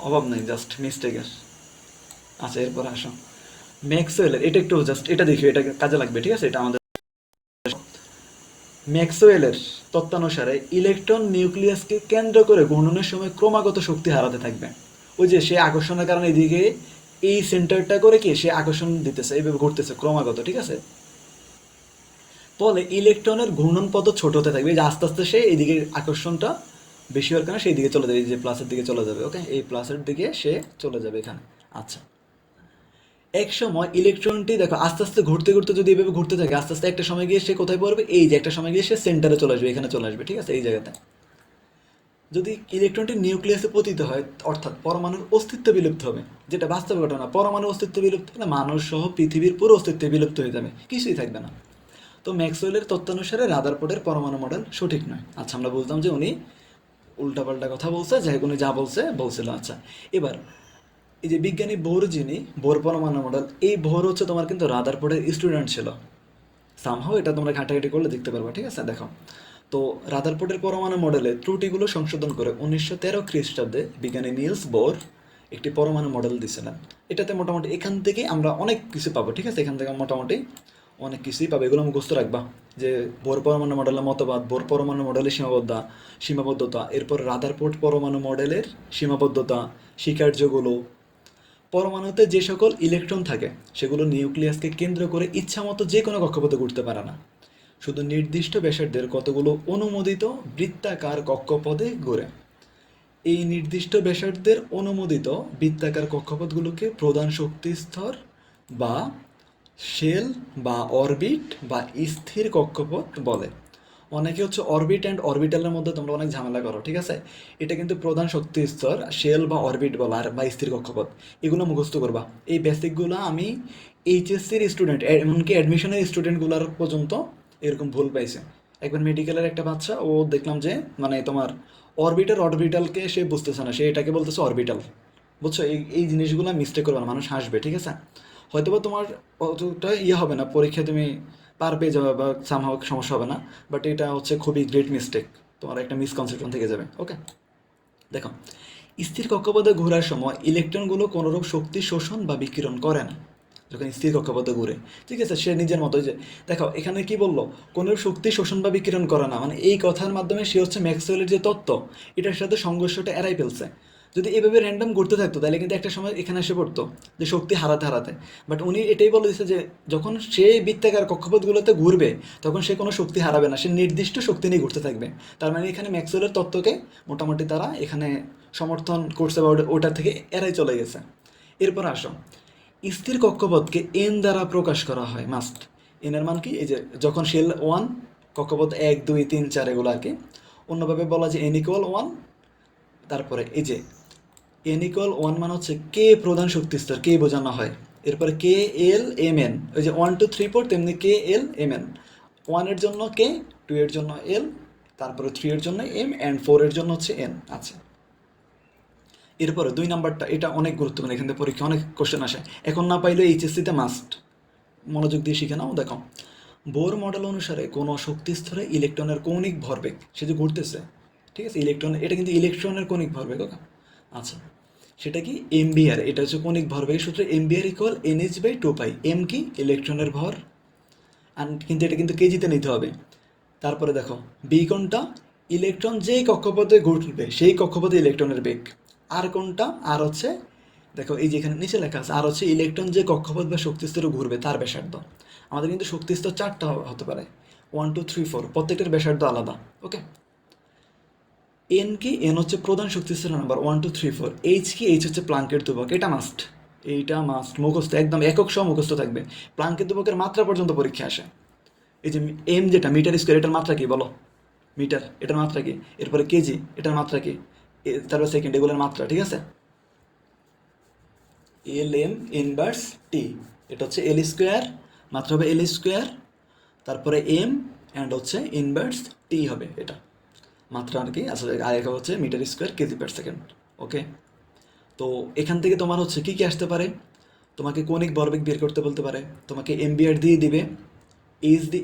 [SPEAKER 1] অভাব নেই, জাস্ট মিস্টেকের। আচ্ছা, এরপর আসো ম্যাক্সওয়েলের, এটা একটু জাস্ট এটা দেখি, এটা কাজে লাগবে, ঠিক আছে, এটা আমাদের। ম্যাক্সওয়েলের তত্ত্বানুসারে ইলেকট্রন নিউক্লিয়াসকে কেন্দ্র করে ঘূর্ণনের সময় ক্রমাগত শক্তি হারাতে থাকবে। ওই যে সে আকর্ষণের কারণে এদিকে এই সেন্টারটা করে কি সে আকর্ষণ দিতেছে, এইভাবে ঘুরতেছে ক্রমাগত, ঠিক আছে। ফলে ইলেকট্রনের ঘূর্ণন পথ ছোট হতে থাকবে, যে আস্তে আস্তে সে এইদিকে আকর্ষণটা বেশি হওয়ার কারণে সেই দিকে চলে যাবে, এই যে প্লাসের দিকে চলে যাবে, ওকে, এই প্লাসের দিকে সে চলে যাবে এখানে। আচ্ছা, এক সময় ইলেকট্রনটি দেখো আস্তে আস্তে ঘুরতে ঘুরতে যদি এভাবে ঘুরতে থাকে, আস্তে আস্তে একটা সময় গিয়ে সে কোথায় পড়বে, এই যে একটা সময় গিয়ে সে সেন্টারে চলে আসবে, এখানে চলে আসবে, ঠিক আছে, এই জায়গাতে। যদি ইলেকট্রনটি নিউক্লিয়াসে পতিত হয়, অর্থাৎ পরমাণুর অস্তিত্ব বিলুপ্ত হবে, যেটা বাস্তব ঘটনা। পরমাণুর অস্তিত্ব বিলুপ্ত হলে মানুষ সহ পৃথিবীর পুরো অস্তিত্ব বিলুপ্ত হয়ে যাবে, কিছুই থাকবে না। তো ম্যাক্সওয়েলের তত্ত্বানুসারে রাদারফোর্ডের পরমাণু মডেল সঠিক নয়। আচ্ছা, আমরা বুঝলাম যে উনি উল্টাপাল্টা কথা বলছে, যাই উনি যা বলছে বলছিল। আচ্ছা, এবার এই যে বিজ্ঞানী বোর, যিনি বোর পরমাণু মডেল, এই বোর হচ্ছে তোমার কিন্তু রাদারফোর্ডের স্টুডেন্ট ছিল সামহাও, এটা তোমরা ঘাটাঘাটি করলে দেখতে পারবা, ঠিক আছে। দেখো, তো রাদারফোর্ডের পরমাণু মডেলে ত্রুটিগুলো সংশোধন করে 1913 খ্রিস্টাব্দে বিজ্ঞানী নিলস বোর একটি পরমাণু মডেল দিয়েছিলেন। এটাতে মোটামুটি এখান থেকে আমরা অনেক কিছু পাবো, ঠিক আছে, এখান থেকে মোটামুটি অনেক কিছুই পাবো, এগুলো মুখস্থ রাখবা। যে বোর পরমাণু মডেলের মতবাদ, বোর পরমাণু মডেলের সীমাবদ্ধতা, এরপর রাদারফোর্ড পরমাণু মডেলের সীমাবদ্ধতা, স্বীকার্যগুলো, পরমাণুতে যে সকল ইলেকট্রন থাকে সেগুলো নিউক্লিয়াসকে কেন্দ্র করে ইচ্ছামতো যে কোনো কক্ষপথে ঘুরতে পারে না, শুধু নির্দিষ্ট ব্যাসার্ধের কতগুলো অনুমোদিত বৃত্তাকার কক্ষপথে ঘোরে। এই নির্দিষ্ট ব্যাসার্ধের অনুমোদিত বৃত্তাকার কক্ষপথগুলোকে প্রধান শক্তি স্তর বা শেল বা অরবিট বা স্থির কক্ষপথ বলে। অনেকে হচ্ছে অরবিট অ্যান্ড অরবিটালের মধ্যে তোমরা অনেক ঝামেলা করো, ঠিক আছে? এটা কিন্তু প্রধান শক্তি স্তর, শেল বা অরবিট বলা আর বা স্থির কক্ষপথ, এগুলো মুখস্থ করবা। এই বেসিকগুলো আমি এইচএসসির স্টুডেন্ট, এমনকি অ্যাডমিশনের স্টুডেন্টগুলোর পর্যন্ত এরকম ভুল পাইছে। একবার মেডিকেলের একটা বাচ্চা, ও দেখলাম যে মানে তোমার অরবিটালকে সে বুঝতেছে না, সে এটাকে বলতেছে অরবিটাল। বুঝছো? এই জিনিসগুলো মিস্টেক করবে না, মানুষ হাসবে, ঠিক আছে? হয়তোবা তোমার অতটা হবে না, পরীক্ষায় তুমি পার পেয়ে যাবে বা সামহাও সমস্যা হবে না, বাট এটা হচ্ছে খুবই গ্রেট মিস্টেক, তোমার একটা মিসকনসেপশন থেকে যাবে। ওকে, দেখো, স্থির কক্ষপথে ঘোরার সময় ইলেকট্রনগুলো কোনোরূপ শক্তি শোষণ বা বিকিরণ করে না যখন স্থির কক্ষপথে ঘুরে, ঠিক আছে? সে নিজের মতো, যে দেখো এখানে কি বললো, কোনো শক্তি শোষণ বা বিকিরণ করে না, মানে এই কথার মাধ্যমে সে হচ্ছে ম্যাক্সওয়েলের যে তত্ত্ব এটার সাথে সংঘর্ষটা এড়াই ফেলছে। যদি এভাবে র্যান্ডম ঘুরতে থাকতো তাহলে কিন্তু একটা সময় এখানে এসে পড়তো যে শক্তি হারাতে হারাতে। বাট উনি এটাই বলে দিচ্ছে যে যখন সে বৃত্তাকার কক্ষপথগুলোতে ঘুরবে তখন সে কোনো শক্তি হারাবে না, সে নির্দিষ্ট শক্তি নিয়ে ঘুরতে থাকবে। তার মানে এখানে ম্যাক্সওয়েলের তত্ত্বকে মোটামুটি তারা এখানে সমর্থন করছে বা ওটা থেকে এড়াই চলে গেছে। এরপর আসো, স্থির কক্ষপথকে এন দ্বারা প্রকাশ করা হয়, মাস্ট। এনের মান কি? এই যে যখন শেল ওয়ান, কক্ষপথ 1 2 3 4 এগুলো আর কি। অন্যভাবে বলা যে n=1। তারপরে এই যে n=1 মানে হচ্ছে কে প্রধান শক্তিস্তর, কে বোঝানো হয়। এরপরে K L M N, ওই যে 1 2 3 4 তেমনি K L M N। 1-এর জন্য কে, 2-এর জন্য এল, তারপরে 3-এর জন্য এম, অ্যান্ড 4-এর জন্য হচ্ছে এন। আচ্ছা, এরপরে 2 নাম্বারটা, এটা অনেক গুরুত্বপূর্ণ, এখান থেকে পরীক্ষা অনেক কোশ্চেন আসে, এখন না পাইলে এইচএসসিতে মাস্ট, মনোযোগ দিয়ে শিখে নাও। দেখো, বোর মডেল অনুসারে কোনো শক্তি স্তরে ইলেকট্রনের কৌণিক ভরবেগ, সে যে ঘুরতেছে, ঠিক আছে, ইলেকট্রন, এটা কিন্তু ইলেকট্রনের কৌণিক ভরবেগ। ওকে, আচ্ছা, সেটা কি? এমবিআর, এটা হচ্ছে কৌণিক ভরবেগের সূত্র, mBr=NH/2π। এম কি? ইলেকট্রনের ভর, কিন্তু এটা কিন্তু কেজিতে নিতে হবে। তারপরে দেখো, বি কোনটা? ইলেকট্রন যেই কক্ষপথে ঘুরবে সেই কক্ষপথে ইলেকট্রনের বেগ। আর কোনটা? আর হচ্ছে, দেখো এই যেখানে নিচে লেখা আছে, আর হচ্ছে ইলেকট্রন যে কক্ষপথ বা শক্তিস্তরে ঘুরবে তার ব্যাসার্ধ। আমাদের কিন্তু শক্তিস্তর 4টা হতে পারে, 1 2 3 4, প্রত্যেকটার ব্যাসার্ধ আলাদা। ওকে, এন কি? এন হচ্ছে প্রধান শক্তিস্তরের নাম্বার, 1 2 3 4। এইচ কি? এইচ হচ্ছে প্লাঙ্কের ধ্রুবক, এটা মাস্ট, এইটা মাস্ট মুখস্থ, একদম একক সহ মুখস্থ থাকবে। প্লাঙ্কের ধ্রুবকের মাত্রা পর্যন্ত পরীক্ষা আসে। এই যে এম যেটা, মিটার স্কোয়ার, এটার মাত্রা কি বলো? মিটার, এটার মাত্রা কি? এরপরে কেজি, এটার মাত্রা কি? তারপর সেকেন্ড, এগুলোর মাত্রা, ঠিক আছে? L M−T, এটা হচ্ছে এল স্কোয়ার, মাত্রা হবে এল স্কোয়ার, তারপরে এম, অ্যান্ড হচ্ছে ইনভার্স টি হবে, এটা মাত্রা আর কি আসলে। আর একা হচ্ছে metre square KG per second. Okay, তো এখান থেকে তোমার হচ্ছে কী কী আসতে পারে? তোমাকে কৌণিক ভরবেগ বের করতে বলতে পারে, তোমাকে এমবিআর দিয়ে দিবে।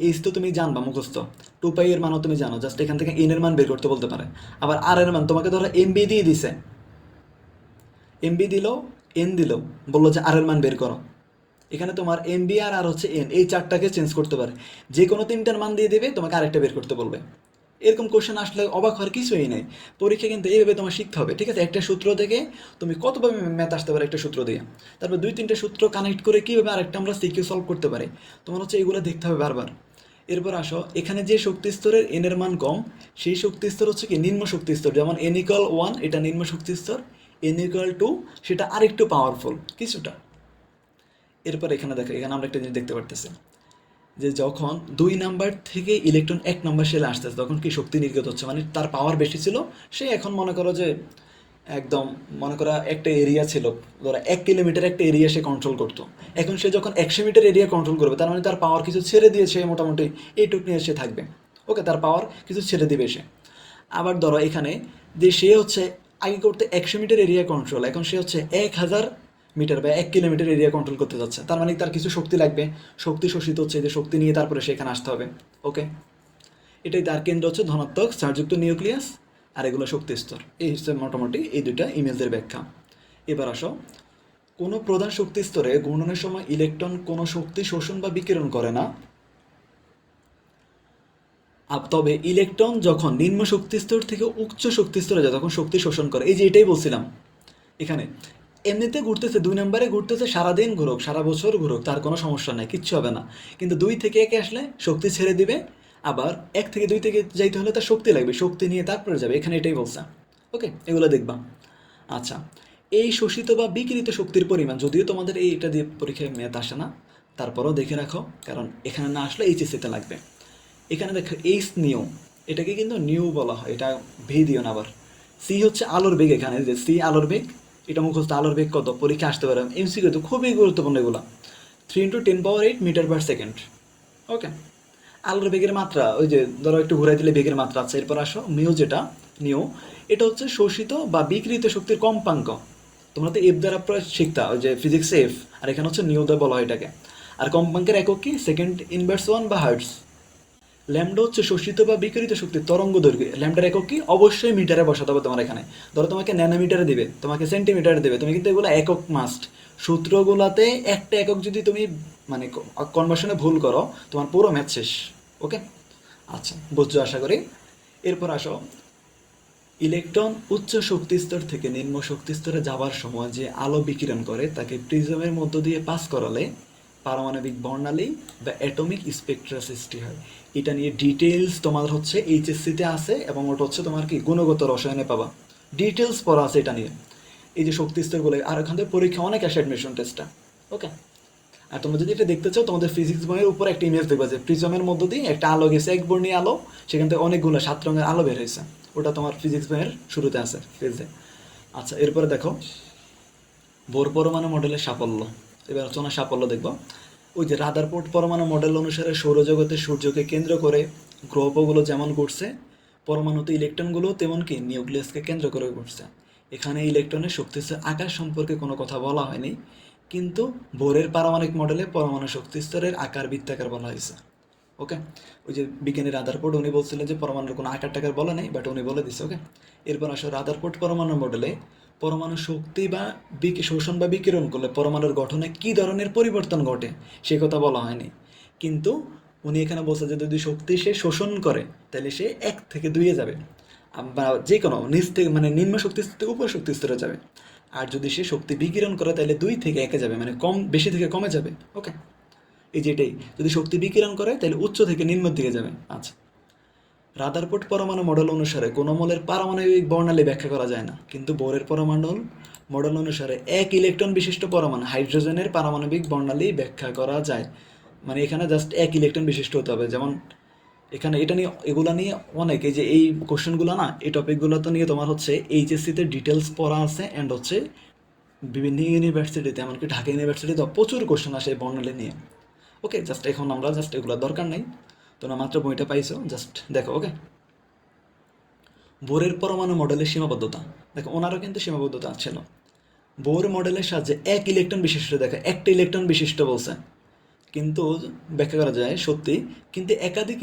[SPEAKER 1] এইচ তো তুমি জানবা মুখস্থ, 2π এর মানও তুমি জানো, জাস্ট এখান থেকে এন এর মান বের করতে বলতে পারে। আবার আর এর মান তোমাকে ধরো এমবি দিয়ে দিছে, এমবি দিল, এন দিল, বললো যে আর এর মান বের করো। এখানে তোমার এমবি আর হচ্ছে এন, এই চারটাকে চেঞ্জ করতে পারে, যে কোনো তিনটার মান দিয়ে দেবে, তোমাকে আরেকটা বের করতে বলবে। এরকম কোশ্চেন আসলে অবাক হওয়ার কিছুই নেই। পরীক্ষা কিন্তু এইভাবে তোমার শিখতে হবে, ঠিক আছে? একটা সূত্র থেকে তুমি কতভাবে ম্যাথ আসতে পারে একটা সূত্র দিয়ে, তারপর 2 3টে সূত্র কানেক্ট করে কীভাবে আরেকটা আমরা সিকিউ সলভ করতে পারি, তোমার হচ্ছে এগুলো দেখতে হবে বারবার। এরপর আসো, এখানে যে শক্তি স্তরের এন এর মান কম সেই শক্তি স্তর হচ্ছে কি? নিম্ন শক্তি স্তর। যেমন n=1, এটা নিম্ন শক্তি স্তর, n=2 সেটা আরেকটু পাওয়ারফুল কিছুটা। এরপর এখানে দেখো, এখানে আমরা একটা জিনিস দেখতে পারতেছি যে যখন 2 নাম্বার থেকে ইলেকট্রন 1 নাম্বার শেলে আসতেছে তখন কি শক্তি নির্গত হচ্ছে, মানে তার পাওয়ার বেশি ছিল। সে এখন মনে করো যে একদম, মনে করো একটা এরিয়া ছিল, ধরো 1 কিলোমিটার একটা এরিয়া সে কন্ট্রোল করতো, এখন সে যখন 100 মিটার এরিয়া কন্ট্রোল করবে তার মানে তার পাওয়ার কিছু ছেড়ে দিয়ে সে মোটামুটি এইটুক নিয়ে সে থাকবে। ওকে, তার পাওয়ার কিছু ছেড়ে দিবে সে। আবার ধরো এখানে যে সে হচ্ছে আগে করতে 100 মিটার এরিয়া কন্ট্রোল, এখন সে হচ্ছে 1000 মিটার বা 1 কিলোমিটার এরিয়া কন্ট্রোল করতে যাচ্ছে, তার মানে তার কিছু শক্তি লাগবে, শক্তি শোষিত হচ্ছে, যে শক্তি নিয়ে তারপরে সেখানে আসতে হবে। ওকে, এটাই তার কেন্দ্র হচ্ছে ধনাত্মক চার্জযুক্ত নিউক্লিয়াস, আর এগুলো শক্তি স্তর। এই হচ্ছে মোটামুটি এই দুইটা ইমেজের ব্যাখ্যা। এবার আসো, কোনো প্রধান শক্তি স্তরে ঘূর্ণনের সময় ইলেকট্রন কোনো শক্তি শোষণ বা বিকিরণ করে না, তবে ইলেকট্রন যখন নিম্ন শক্তি স্তর থেকে উচ্চ শক্তি স্তরে যায় তখন শক্তি শোষণ করে। এই যে এটাই বলছিলাম এখানে, এমনিতে ঘুরতেছে, 2 নম্বরে ঘুরতেছে, সারাদিন ঘুরুক, সারা বছর ঘুরুক, তার কোনো সমস্যা নাই, কিচ্ছু হবে না। কিন্তু 2 থেকে 1-এ আসলে শক্তি ছেড়ে দিবে, আবার 1 থেকে 2 থেকে যাইতে হলে তার শক্তি লাগবে, শক্তি নিয়ে তারপরে যাবে, এখানে এটাই বলছে। ওকে, এগুলো দেখবা। আচ্ছা, এই শোষিত বা বিকিরিত শক্তির পরিমাণ, যদিও তোমাদের এইটা দিয়ে পরীক্ষায় ম্যাথ আসে না, তারপরেও দেখে রাখো, কারণ এখানে না আসলে এইচএসসিতে লাগবে। এখানে দেখো এইচ নিউ, এটাকে কিন্তু নিউ বলা হয়, এটা ভি দিও না আবার। সি হচ্ছে আলোর বেগ, এখানে যে সি আলোর বেগ, এটা মুখস্থ, আলোর বেগ কত, পরীক্ষা আসতে পারে, এমসিকিউ তো খুবই গুরুত্বপূর্ণ এগুলো। 3 × 10⁸ মিটার পার সেকেন্ড। ওকে, আলোর বেগের মাত্রা, ওই যে ধরো একটু ঘুরাই দিলে বেগের মাত্রা আছে। এরপর আসো মিউ, যেটা নিউ, এটা হচ্ছে শোষিত বা বিকৃত শক্তির কম্পাঙ্ক। তোমরা তো এফ দ্বারা প্রায় শিখতা, ওই যে ফিজিক্সে এফ, আর এখানে হচ্ছে নিউ দ্বারা বলা হয় এটাকে। আর কম্পাঙ্কের একক কি, সেকেন্ড ইনভার্স ওয়ান বা হার্টস। ল্যামডা হচ্ছে শোষিত বা বিকিরিত শক্তির তরঙ্গ দৈর্ঘ্য। ল্যামডার একক কি, অবশ্যই মিটারে বসাতে হবে তোমার এখানে। ধরো তোমাকে ন্যানোমিটারে দিবে, তোমাকে সেন্টিমিটারে দেবে, তুমি কিন্তু এগুলো একক মাস্ট। সূত্রগুলোতে একটা একক যদি তুমি মানে কনভার্সনে ভুল করো, তোমার পুরো ম্যাথ শেষ। ওকে, আচ্ছা, বুঝছো আশা করি। এরপর আসো, ইলেকট্রন উচ্চ শক্তি স্তর থেকে নিম্ন শক্তি স্তরে যাবার সময় যে আলো বিকিরণ করে তাকে প্রিজমের মধ্য দিয়ে পাস করালে পারমাণবিক বর্ণালী বা অ্যাটমিক স্পেকট্রা সৃষ্টি হয়। এটা নিয়ে ডিটেলস তোমার হচ্ছে এইচএসসিতে আছে, এবং ওটা হচ্ছে তোমার কি গুণগত রসায়নে পাবা, ডিটেলস পড়া আছে এটা নিয়ে। এই যে শক্তি স্তরগুলো, আর এখান থেকে পরীক্ষা অনেক আসে, অ্যাডমিশন টেস্টটা। ওকে, আর তোমরা যদি এটা দেখতে চাও, তোমাদের ফিজিক্স বইয়ের উপর একটা ইমেজ দেখবা যে প্রিজমের মধ্য দিয়ে একটা আলো গেছে, এক বর্ণীয় আলো, সেখান থেকে অনেকগুলো 7 রঙের আলো বের হয়েছে। ওটা তোমার ফিজিক্স বইয়ের শুরুতে আছে, পেজে। আচ্ছা, এরপরে দেখো বোর পরমাণু মডেলের সাফল্য। এবার হচ্ছে না সাফল্য দেখবো। ওই যে রাদারফোর্ড পরমাণু মডেল অনুসারে সৌরজগতে সূর্যকে কেন্দ্র করে গ্রহগুলো যেমন ঘুরছে, পরমাণুতে ইলেকট্রনগুলো তেমন কি নিউক্লিয়াসকে কেন্দ্র করে ঘুরছে। এখানে ইলেকট্রনের শক্তিস্তর আকার সম্পর্কে কোনো কথা বলা হয়নি, কিন্তু বোরের পারমাণবিক মডেলে পরমাণু শক্তিস্তরের আকার বৃত্তাকার বলা হয়েছে। ওকে, ওই যে বিজ্ঞানী রাদারফোর্ড, উনি বলছিলেন যে পরমাণুর কোনো আকার টাকার বলা নেই, বাট উনি বলে দিচ্ছে। ওকে, এরপর আসো রাদারফোর্ড পরমাণু মডেলে পরমাণু শক্তি বা শোষণ বা বিকিরণ করলে পরমাণুর গঠনে কী ধরনের পরিবর্তন ঘটে সে কথা বলা হয়নি, কিন্তু উনি এখানে বলছে যে যদি শক্তি সে শোষণ করে তাহলে সে 1 থেকে 2-এ যাবে, বা যে কোনো নিচ থেকে মানে নিম্ন শক্তি স্তর থেকে উপর শক্তি স্তরে যাবে। আর যদি সে শক্তি বিকিরণ করে তাহলে 2 থেকে 1-এ যাবে, মানে কম, বেশি থেকে কমে যাবে। ওকে, এই যে এটাই, যদি শক্তি বিকিরণ করে তাহলে উচ্চ থেকে নিম্নের দিকে যাবে। আচ্ছা, রাদারফোর্ড পরমাণু মডেল অনুসারে কোনো মৌলের পারমাণবিক বর্ণালী ব্যাখ্যা করা যায় না, কিন্তু বোরের পরমাণু মডেল অনুসারে 1 ইলেকট্রন বিশিষ্ট পরমাণু হাইড্রোজেনের পারমাণবিক বর্ণালী ব্যাখ্যা করা যায়। মানে এখানে জাস্ট 1 ইলেকট্রন বিশিষ্ট হতে হবে। যেমন এখানে এটা নিয়ে, এগুলা নিয়ে অনেক, এই যে এই কোশ্চেনগুলো না, এই টপিকগুলো তো নিয়ে তোমার হচ্ছে এইচএসসিতে ডিটেলস পড়া আছে, অ্যান্ড হচ্ছে বিভিন্ন ইউনিভার্সিটিতে, এমনকি ঢাকা ইউনিভার্সিটিতে প্রচুর কোশ্চেন আসে এই বর্ণালী নিয়ে। ওকে, জাস্ট এখন আমরা জাস্ট এগুলো দরকার নেই, তোমরা মাত্র বইটা পাইছো, জাস্ট দেখো। ওকে, বোরের পরমাণু মডেলের সীমাবদ্ধতা দেখো, ওনারও কিন্তু সীমাবদ্ধতা ছিল। বোর মডেলের সাহায্যে 1 ইলেকট্রন বিশিষ্ট, দেখো একটা ইলেকট্রন বিশিষ্ট বলছে, কিন্তু ব্যাখ্যা করা যায় সত্যি, কিন্তু একাধিক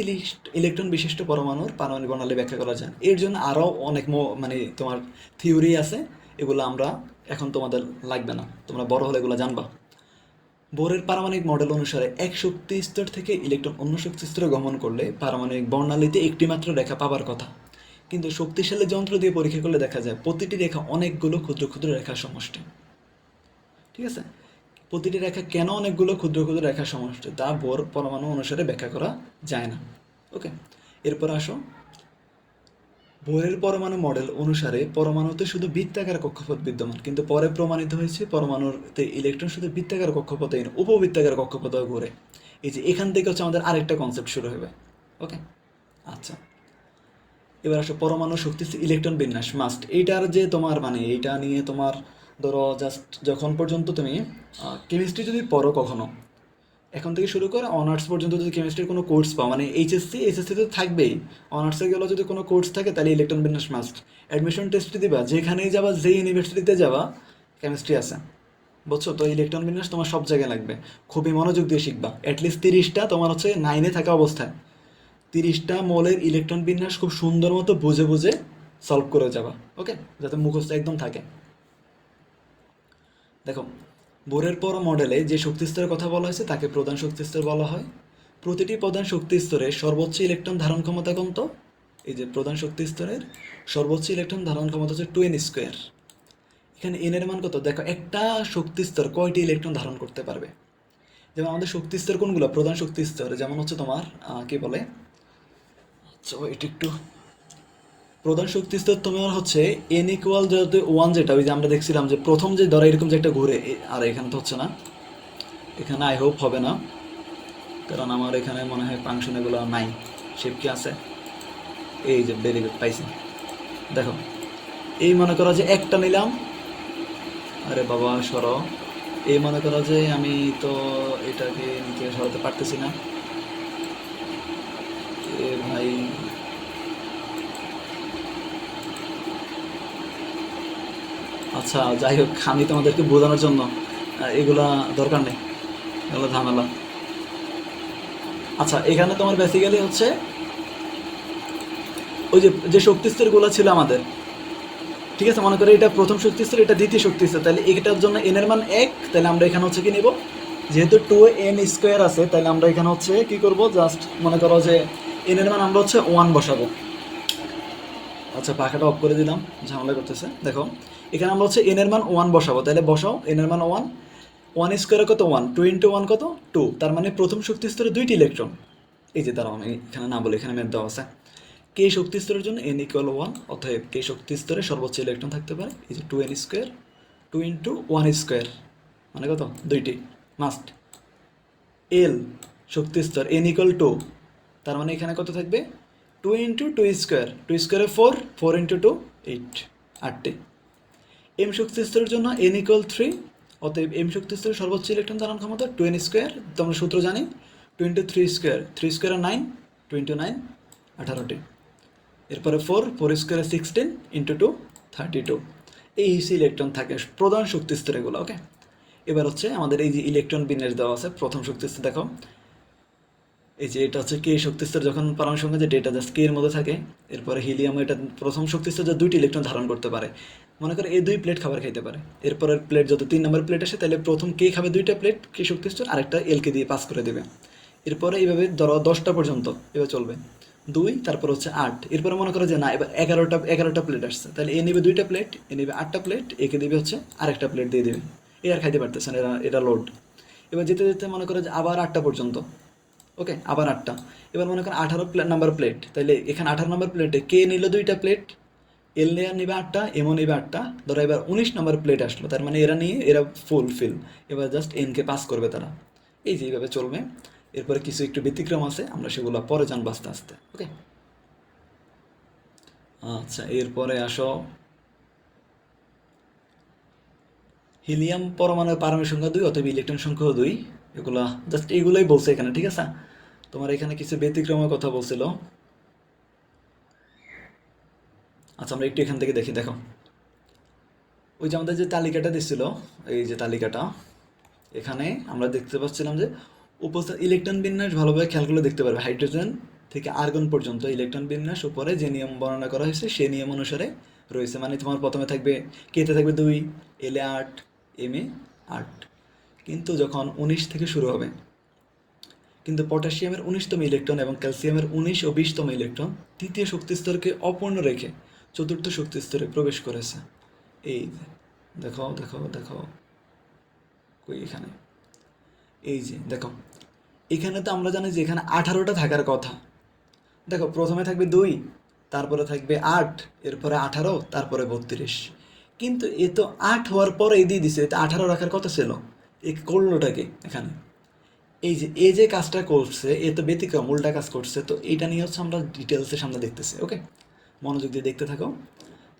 [SPEAKER 1] ইলেকট্রন বিশিষ্ট পরমাণুর পারমাণবিক বর্ণালী ব্যাখ্যা করা যায়। এর জন্য আরও অনেক মানে তোমার থিওরি আছে, এগুলো আমরা এখন তোমাদের লাগবে না, তোমরা বড় হলে এগুলো জানবা। বোরের পারমাণবিক মডেল অনুসারে এক শক্তি স্তর থেকে ইলেকট্রন অন্য শক্তি স্তরে গমন করলে পারমাণবিক বর্ণালীতে একটি মাত্র রেখা পাবার কথা, কিন্তু শক্তিশালী যন্ত্র দিয়ে পরীক্ষা করলে দেখা যায় প্রতিটি রেখা অনেকগুলো ক্ষুদ্র ক্ষুদ্র রেখার সমষ্টি। ঠিক আছে, প্রতিটি রেখা কেন অনেকগুলো ক্ষুদ্র ক্ষুদ্র রেখার সমষ্টি তা বোর পরমাণু অনুসারে ব্যাখ্যা করা যায় না। ওকে, এরপর আসো, বোরের পরমাণু মডেল অনুসারে পরমাণুতে শুধু বৃত্তাকার কক্ষপথ বিদ্যমান, কিন্তু পরে প্রমাণিত হয়েছে পরমাণুতে ইলেকট্রন শুধু বৃত্তাকার কক্ষপথে উপবৃত্তাকার কক্ষপথে ঘুরে। এই যে এখান থেকে হচ্ছে আমাদের আরেকটা কনসেপ্ট শুরু হবে। ওকে, আচ্ছা, এবার আসো পরমাণু শক্তি ইলেকট্রন বিন্যাস মাস্ট, এইটার যে তোমার মানে এইটা নিয়ে তোমার ধরো জাস্ট যখন পর্যন্ত তুমি কেমিস্ট্রি যদি পড়ো কখনো, এখন থেকে শুরু করে অনার্স পর্যন্ত যদি কেমিস্ট্রির কোনো কোর্স পাও, মানে এইচএসসি তো থাকবেই, অনার্সে গেলেও যদি কোনো কোর্স থাকে তাহলে ইলেকট্রন বিন্যাস মাস্ট। অ্যাডমিশন টেস্ট দিবা, যেখানেই যাবা, যে ইউনিভার্সিটিতে যাবা, কেমিস্ট্রি আছে, বুঝছো তো? ইলেকট্রন বিন্যাস তোমার সব জায়গায় লাগবে, খুবই মনোযোগ দিয়ে শিখবা। অ্যাটলিস্ট 30টা তোমার হচ্ছে 9-এ থাকা অবস্থায় 30টা মৌলের ইলেকট্রন বিন্যাস খুব সুন্দর মতো বুঝে বুঝে সলভ করে যাবা। ওকে, যাতে মুখস্থ একদম থাকে। দেখো, বোরের পর মডেলে যে শক্তিস্তরের কথা বলা হয়েছে তাকে প্রধান শক্তিস্তর বলা হয়। প্রতিটি প্রধান শক্তি স্তরে সর্বোচ্চ ইলেকট্রন ধারণ ক্ষমতা কত? এই যে প্রধান শক্তি স্তরের সর্বোচ্চ ইলেকট্রন ধারণ ক্ষমতা হচ্ছে 2n²। এখানে এন এর মান কত দেখো, একটা শক্তি স্তর কয়টি ইলেকট্রন ধারণ করতে পারবে। যেমন আমাদের শক্তি স্তর কোনগুলো, প্রধান শক্তি স্তর, যেমন হচ্ছে তোমার কি বলে, আচ্ছা এটা একটু, প্রধান শক্তি স্তর তোমার হচ্ছে এন ইকুয়াল যদি ওয়ান, যেটা ওই যে আমরা দেখছিলাম যে প্রথম যে ধরো এরকম যে একটা ঘুরে, আর এখানে তো হচ্ছে না, এখানে আই হোপ হবে না, কারণ আমার এখানে মনে হয় ফাংশন এগুলো নাই। শেপ কি আছে, এই যে ভেরি গুড পাইছি। দেখো এই মনে করো যে একটা নিলাম, আরে বাবা সরো, এই মনে করো যে আমি তো এটাকে নিচে সরাতে পারতেছি না, এ ভাই, আচ্ছা যাই হোক, আমি তোমাদেরকে বোঝানোর জন্য এগুলা দরকার নেই, এগুলো ঝামেলা। আচ্ছা এখানে তোমার বেসিক্যালি হচ্ছে ওই যে যে শক্তি স্তরগুলো ছিল আমাদের, ঠিক আছে, মনে করো এটা প্রথম শক্তি স্তর, এটা দ্বিতীয় শক্তি স্তর, তাহলে এটার জন্য এন এর মান এক, তাহলে আমরা এখানে হচ্ছে কি নিব, যেহেতু টু এন স্কোয়ার আছে, তাহলে আমরা এখানে হচ্ছে কি করব, জাস্ট মনে করো যে এন এর মান আমরা হচ্ছে ওয়ান বসাবো। আচ্ছা পাখাটা অফ করে দিলাম, ঝামেলা করতেছে। দেখো এখানে আমরা হচ্ছে এন এর মান ওয়ান বসাবো, তাহলে বসাও এন এর মান ওয়ান, ওয়ান স্কোয়ারে কত ওয়ান, টু ইন্টু ওয়ান কত টু, তার মানে প্রথম শক্তি স্তরে দুইটি ইলেকট্রন। এই যে দাঁড়াও আমি এখানে না বলে এখানে ম্যাথ দেওয়া আছে, কে শক্তি স্তরের জন্য এন ইকুয়াল ওয়ান, অতএব কে শক্তি স্তরে সর্বোচ্চ ইলেকট্রন থাকতে পারে এই যে two N square, two into one square মানে কত দুইটি মাস্ট। এল শক্তি স্তর এন ইকুয়াল টু, তার মানে এখানে কত থাকবে, two into two square, two স্কোয়ারে four, four into two eight, আটটি। এম শক্তি স্তরের জন্য এন ইকুয়াল থ্রি, অতএব এম শক্তি স্তরের সর্বোচ্চ ইলেকট্রন ধারণ ক্ষমতা টু এন স্কোয়ার, তোমরা সূত্র জানি, two into three square, three square nine, two into nine 18টি, এরপরে ফোর, ফোর স্কোয়ারে সিক্সটিন, ইন্টু টু 32। এই হিসেবে ইলেকট্রন থাকে প্রধান শক্তি স্তর এগুলো। ওকে, এবার হচ্ছে আমাদের এই যে ইলেকট্রন বিন্যাস দেওয়া আছে প্রথম শক্তি স্তর, দেখো এই যে এটা হচ্ছে কে শক্তি স্তর, যখন পারমাণবিক সংখ্যা যে ডেটা জাস্ট কে এর মধ্যে থাকে, এরপরে হিলিয়াম এটা প্রথম শক্তি স্তর যে দুইটি ইলেকট্রন ধারণ করতে পারে, মনে করে এই দুই প্লেট খাবার খাইতে পারে, এরপরের প্লেট যত তিন নম্বর প্লেট আসে, তাহলে প্রথম কে খাবে দুইটা প্লেট কে শক্তি স্তর, আরেকটা এলকে দিয়ে পাস করে দেবে, এরপরে এইভাবে ধরো 10টা পর্যন্ত এবার চলবে, দুই, তারপর হচ্ছে আট, এরপরে মনে করো যে না এবার এগারোটা প্লেট আসছে, তাহলে এ নেবে দুইটা প্লেট, এ নেবে আটটা প্লেট, একে দেবে হচ্ছে আরেকটা প্লেট দিয়ে দেবে, এ আর খাইতে পারতেছে না, এটা লোড। এবার যেতে যেতে মনে করো যে আবার আটটা পর্যন্ত, ওকে আবার আটটা, এবার মনে করেন 18 নাম্বার প্লেট, তাহলে এখানে 18 নাম্বার প্লেটে কে নিল দুইটা প্লেট, এল নেয়ার নিবে আটটা, এমও নিবে আটটা, ধরো এবার 19 নাম্বার প্লেট আসলো, তার মানে এরা নিয়ে এরা ফুল ফিল, এবার জাস্ট এনকে পাস করবে তারা, এই যে এইভাবে চলবে। এরপরে কিছু একটু ব্যতিক্রম আছে, আমরা সেগুলো পরে জানবো আস্তে আস্তে। ওকে, আচ্ছা এরপরে আসো হিলিয়াম পরমাণুর পারমাণবিক সংখ্যা দুই, অতএব ইলেকট্রন সংখ্যাও দুই, এগুলা জাস্ট এগুলোই বলছে এখানে, ঠিক আছে। তোমার এখানে কিছু ব্যতিক্রমের কথা বলছিল। আচ্ছা আমরা একটু এখান থেকে দেখি, দেখো ওই যে আমাদের যে তালিকাটা দিছিল, এই যে তালিকাটা, এখানে আমরা দেখতে পাচ্ছিলাম যে উপস্থিত ইলেকট্রন বিন্যাস ভালোভাবে খেয়াল করলে দেখতে পারবে, হাইড্রোজেন থেকে আর্গন পর্যন্ত ইলেকট্রন বিন্যাস উপরে যে নিয়ম বর্ণনা করা হয়েছে সেই নিয়ম অনুসারে রয়েছে, মানে তোমার প্রথমে থাকবে কেতে থাকবে দুই, এলে আট, এমে আট, কিন্তু যখন 19 থেকে শুরু হবে, কিন্তু পটাশিয়ামের 19তম ইলেকট্রন এবং ক্যালসিয়ামের 19 ও 20তম ইলেকট্রন তৃতীয় শক্তি স্তরকে অপূর্ণ রেখে চতুর্থ শক্তি স্তরে প্রবেশ করেছে। এই যে, দেখো দেখো দেখো কই এখানে, এই যে দেখো, এখানে তো আমরা জানি যে এখানে 18টা থাকার কথা, দেখো প্রথমে থাকবে দুই, তারপরে থাকবে আট, এরপরে 18, তারপরে 32, কিন্তু এ তো আট হওয়ার পরে এই দিয়ে দিছে, এটা 18 রাখার কথা ছিল, এ করলোটাকে এখানে, এই যে এ যে কাজটা করছে এ তো ব্যতিক্রম, উল্টা কাজ করছে, তো এইটা নিয়ে হচ্ছে আমরা ডিটেলসের সামনে দেখতেছি। ওকে, মনোযোগ দিয়ে দেখতে থাকো।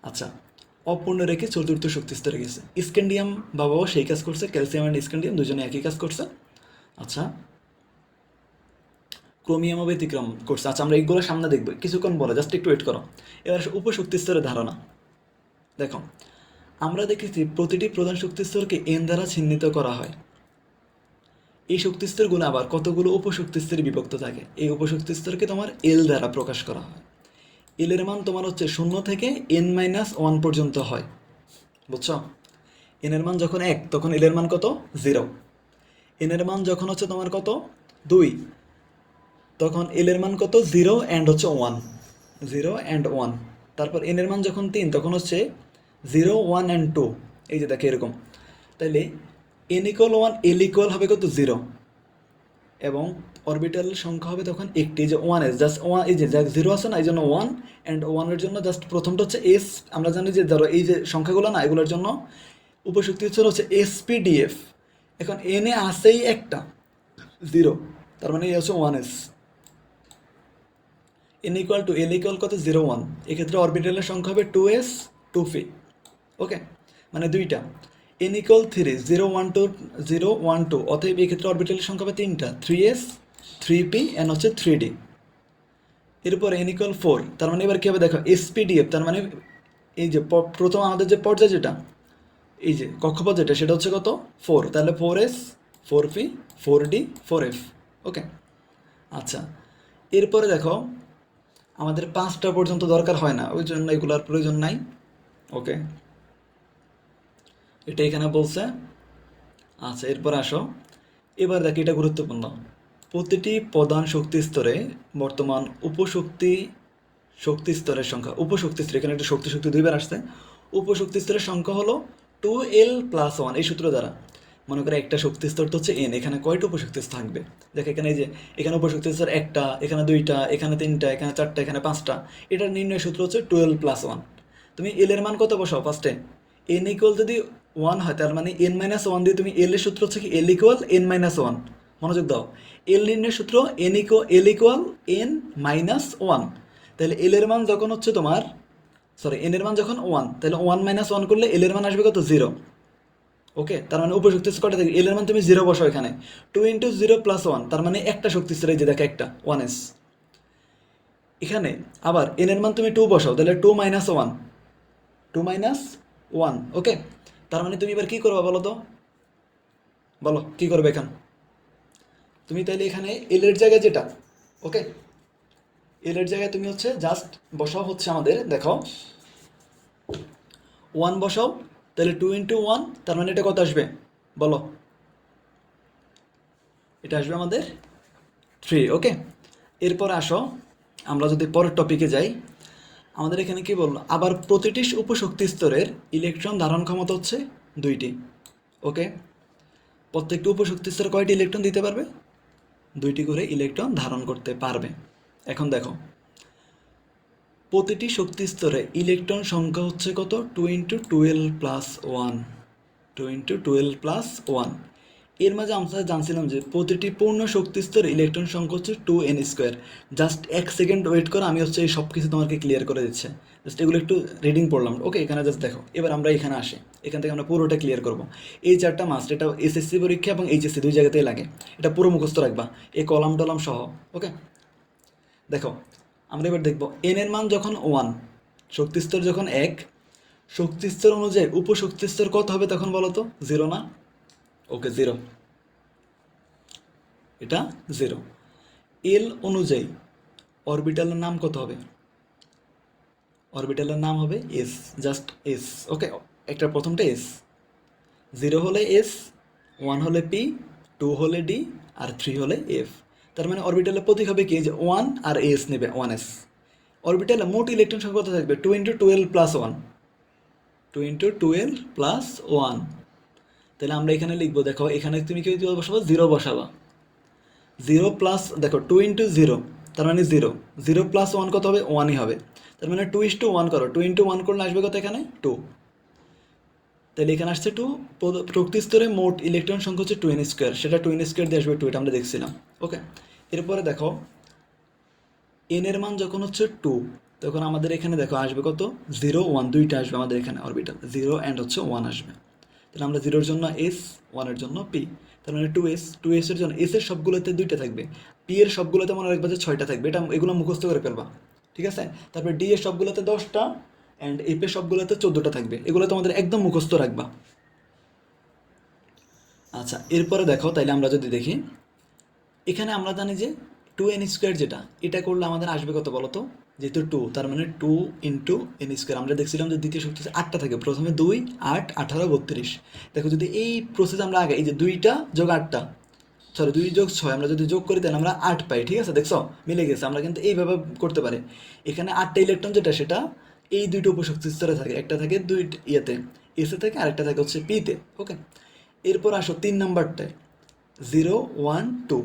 [SPEAKER 1] আচ্ছা, অপূর্ণ রেখে চতুর্থ শক্তি স্তরে গেছে, স্ক্যান্ডিয়াম বাবাও সেই কাজ করছে, ক্যালসিয়াম অ্যান্ড স্ক্যান্ডিয়াম দুজনে একই কাজ করছে। আচ্ছা, ক্রোমিয়ামও ব্যতিক্রম করছে। আচ্ছা আমরা এইগুলো সামনে দেখবো কিছুক্ষণ বলে, জাস্ট একটু ওয়েট করো। এবার উপশক্তি স্তরের ধারণা দেখো, আমরা দেখেছি প্রতিটি প্রধান শক্তি স্তরকে এন দ্বারা চিহ্নিত করা হয়, এই শক্তি স্তরগুলো আবার কতগুলো উপশক্তি স্তরে বিভক্ত থাকে, এই উপশক্তি স্তরকে তোমার এল দ্বারা প্রকাশ করা হয়। এল এর মান তোমার হচ্ছে 0 থেকে n-1 পর্যন্ত হয়, বুঝছো। এন এর মান যখন 1 তখন এল এর মান কত 0, এন এর মান যখন হচ্ছে তোমার কত 2 তখন এল এর মান কত 0 অ্যান্ড হচ্ছে 1, 0 অ্যান্ড 1, তারপর এন এর মান যখন 3 তখন হচ্ছে 0, 1 অ্যান্ড 2, এই যে দেখো এরকম। তাহলে n ইকুয়াল 1, l ইকুয়াল হবে কত 0, এবং অরবিটাল সংখ্যা হবে তখন একটি, যে 1s জাস্ট 1, এই যে 0 আছে না, এই জন্য 1, অ্যান্ড 1 এর জন্য জাস্ট প্রথমটা হচ্ছে s। আমরা জানি যে ধরো এই যে সংখ্যাগুলো না, এগুলোর জন্য উপশক্তি হচ্ছে spdf। এখন n এ আসেই একটা 0, তার মানে এই হচ্ছে 1s। n equal to l equal কত 0 1, এক্ষেত্রে অরবিটালের সংখ্যা হবে 2s 2p। ওকে, মানে দুইটা। n ইকুয়াল 3 0 1 2 0 1 2, অতএব এক্ষেত্রে অরবিটালের সংখ্যা হবে তিনটা 3s 3p n হচ্ছে 3d। এরপর n ইকুয়াল 4, তার মানে এবার কি হবে দেখো spdf, তার মানে এই যে প্রথম আমাদের যে পর্যায় যেটা, এই যে কক্ষপথ যেটা, সেটা হচ্ছে কত 4, তাহলে 4s 4p 4d 4f। ওকে, আচ্ছা এরপরে দেখো আমাদের 5টা পর্যন্ত দরকার হয় না, ওই জন্য এগুলোর প্রয়োজন নাই। ওকে, এটা এখানে বলছে। আচ্ছা এরপর আসো, এবার দেখো এটা গুরুত্বপূর্ণ। প্রতিটি প্রধান শক্তি স্তরে বর্তমান শক্তি স্তরের সংখ্যা, উপশক্তি স্তর, এখানে একটা শক্তি শক্তি দুইবার আসছে, উপশক্তি স্তরের সংখ্যা হলো 2l + 1। এই সূত্র দ্বারা মনে করে একটা শক্তি স্তর তো হচ্ছে n, এখানে কয়টা উপশক্তি স্তর থাকবে, দেখো এখানে এই যে এখানে উপশক্তি স্তর একটা, এখানে দুইটা, এখানে তিনটা, এখানে চারটা, এখানে পাঁচটা। এটার নির্ণয় সূত্র হচ্ছে 12 + 1। তুমি l এর মান কত বসাও ফার্স্টে, n ইকুয়াল যদি 1 হয়, তার মানে n - 1 দিয়ে তুমি l এর সূত্র হচ্ছে কি l ইকুয়াল n - 1। মনোযোগ দাও, l নির্ণয়ের সূত্র l ইকুয়াল n - 1। তাহলে l এর মান যখন হচ্ছে তোমার, সরি n এর মান যখন 1, তাহলে 1 - 1 করলে l এর মান আসবে কত 0। ওকে, তার মানে উপশক্তি স্তর কটা থাকে, l এর মান তুমি 0 বসাও এখানে, 2 × 0 + 1, তার মানে একটা শক্তি স্তর, এই যে দেখো একটা 1s। এখানে আবার n এর মান তুমি 2 বসাও, তাহলে 2 - 1, 2 - 1। ওকে, তার মানে তুমি এবার কি করবে বলো তো, বলো কি করবে এখানে তুমি, তাইলে এখানে এল এর জায়গায় যেটা, ওকে এল এর জায়গায় তুমি হচ্ছে জাস্ট বসাও হচ্ছে আমাদের, দেখো 1 বসাও, তাহলে 2 × 1, তার মানে এটা কত আসবে বলো, এটা আসবে আমাদের 3। ওকে, এরপর আসো আমরা যদি পরের টপিকে যাই, আমাদের এখানে কি বললো, আবার প্রতিটি উপশক্তি স্তরের ইলেকট্রন ধারণ ক্ষমতা হচ্ছে 2টি। ওকে, প্রত্যেকটি উপশক্তি স্তরে কয়টি ইলেকট্রন দিতে পারবে, 2টি করে ইলেকট্রন ধারণ করতে পারবে। এখন দেখো প্রতিটি শক্তি স্তরে ইলেকট্রন সংখ্যা হচ্ছে কত, 2 × 12 + 1, 2 × 12 + 1। এর মাঝে আমরা জানছিলাম যে প্রতিটি পূর্ণ শক্তি স্তরে ইলেকট্রন সংখ্যা হচ্ছে 2n²। জাস্ট 1 সেকেন্ড ওয়েট করো, আমি হচ্ছে এই সব কিছু তোমাকে ক্লিয়ার করে দিচ্ছে। জাস্ট এগুলো একটু রিডিং পড়লাম। ওকে, এখানে জাস্ট দেখো, এবার আমরা এখানে আসি, এখান থেকে আমরা পুরোটা ক্লিয়ার করবো। এই চারটা মাস্ট, এটা এসএসসি পরীক্ষা এবং এইচএসসি দুই জায়গাতেই লাগে, এটা পুরো মুখস্থ রাখবা, এই কলাম টলাম সহ। ওকে, দেখো আমরা এবার দেখব এন এর মান যখন 1, শক্তিস্তর যখন 1, শক্তিস্তর অনুযায়ী উপশক্তিস্তর কত হবে তখন বলো তো, 0 না? ওকে 0, এটা 0। এল অনুযায়ী অরবিটালের নাম কত হবে, অরবিটালের নাম হবে এস, জাস্ট এস। ওকে, একটা প্রথমটা এস, 0 হলে এস, 1 হলে পি, 2 হলে ডি, আর 3 হলে এফ। তার মানে অরবিটালের প্রতীক হবে কি, যে 1 আর এস নেবে, 1s। অরবিটালে মোট ইলেকট্রন সংখ্যা কত থাকবে, 2 × 12 + 1, 2 × 12 + 1। তাহলে আমরা এখানে লিখবো, দেখো এখানে তুমি কি বসাবো, 0 বসাবা, 0 প্লাস, দেখো 2 × 0, তার মানে 0, 0 + 1 কত হবে, 1ই হবে। তার মানে 2:1 করো, 2 × 1 করলে আসবে কত এখানে 2। তাহলে এখানে আসছে 2। শক্তি স্তরে মোট ইলেকট্রন সংখ্যা হচ্ছে 2n², সেটা 2n² দিয়ে আসবে 2, এটা আমরা দেখছিলাম। ওকে, এরপরে দেখো এন এর মান যখন হচ্ছে 2, তখন আমাদের এখানে দেখো আসবে কত, 0 1, দুইটা আসবে আমাদের এখানে অরবিটাল, 0 অ্যান্ড হচ্ছে 1 আসবে। তাহলে আমরা 0-এর জন্য এস, 1-এর জন্য পি, তার মানে 2s এর জন্য এস এর সবগুলোতে 2টা থাকবে, পি এর সবগুলোতে মনে রাখবা যে 6টা থাকবে, এটা এগুলো মুখস্থ করে ফেলবা, ঠিক আছে? তারপরে ডি এর সবগুলোতে 10টা, অ্যান্ড এফ এর সবগুলোতে 14টা থাকবে, এগুলো তোমাদের একদম মুখস্থ রাখবা। আচ্ছা এরপরে দেখো, তাইলে আমরা যদি দেখি, এখানে আমরা জানি যে 2n² যেটা, এটা করলে আমাদের আসবে কত বলো তো, যেহেতু 2, তার মানে 2 × n²। আমরা দেখছিলাম যে দ্বিতীয় শক্তি 8টা থাকে, প্রথমে 2 8 18 32। দেখো যদি এই প্রসেস আমরা আগে, এই যে 2টা যোগ 8টা, সরি 2 যোগ 6 আমরা যদি যোগ করি, তাহলে আমরা 8 পাই, ঠিক আছে? দেখছো মিলে গেছে। আমরা কিন্তু এইভাবে করতে পারি, এখানে 8টা ইলেকট্রন যেটা, সেটা এই 2টো উপশক্তি স্তরে থাকে, একটা থাকে 2 ইয়েতে, এসে থেকে আরেকটা থাকে হচ্ছে পিতে। ওকে, এরপর আসো 3 নাম্বারটায় 0 1 2,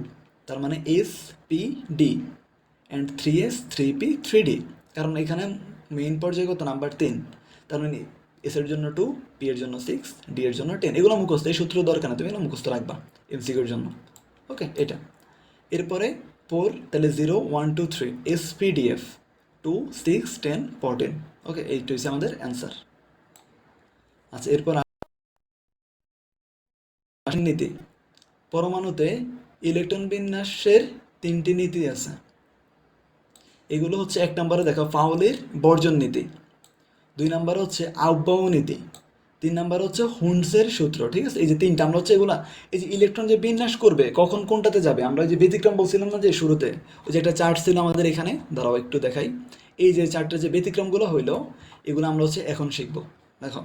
[SPEAKER 1] তার মানে S P D and 3s 3p 3d, কারণ এখানে মেইন পর্যায়ে কত নাম্বার 3, তার মানে এস এর জন্য 2, পি এর জন্য 6, ডি এর জন্য 10। এগুলো মুখস্থ, এই সূত্র দরকার না, তুমি এগুলো মুখস্থ রাখবা এমসিকিউর জন্য। ওকে, এটা এরপরে 4, তাহলে 0 1 2 3 এসপিডিএফ 2 6 10 14। ওকে, এইটা হচ্ছে আমাদের অ্যান্সার। আচ্ছা, এরপর নীতি। পরমাণুতে ইলেকট্রন বিন্যাসের 3টি নীতি আছে। এগুলো হচ্ছে 1 নম্বরে দেখো পাউলির বর্জন নীতি, 2 নম্বরে হচ্ছে আউবাউ নীতি, 3 নম্বরে হচ্ছে হুন্ডসের সূত্র। ঠিক আছে, এই যে 3টা আমরা হচ্ছে এগুলা, এই যে ইলেকট্রন যে বিন্যাস করবে কখন কোনটাতে যাবে, আমরা যে ব্যতিক্রম বলছিলাম না যে শুরুতে, ওই যে একটা চার্ট ছিল আমাদের এখানে, দাঁড়াও একটু দেখাই। এই যে চার্টের যে ব্যতিক্রমগুলো হইলো, এগুলো আমরা হচ্ছে এখন শিখবো। দেখো,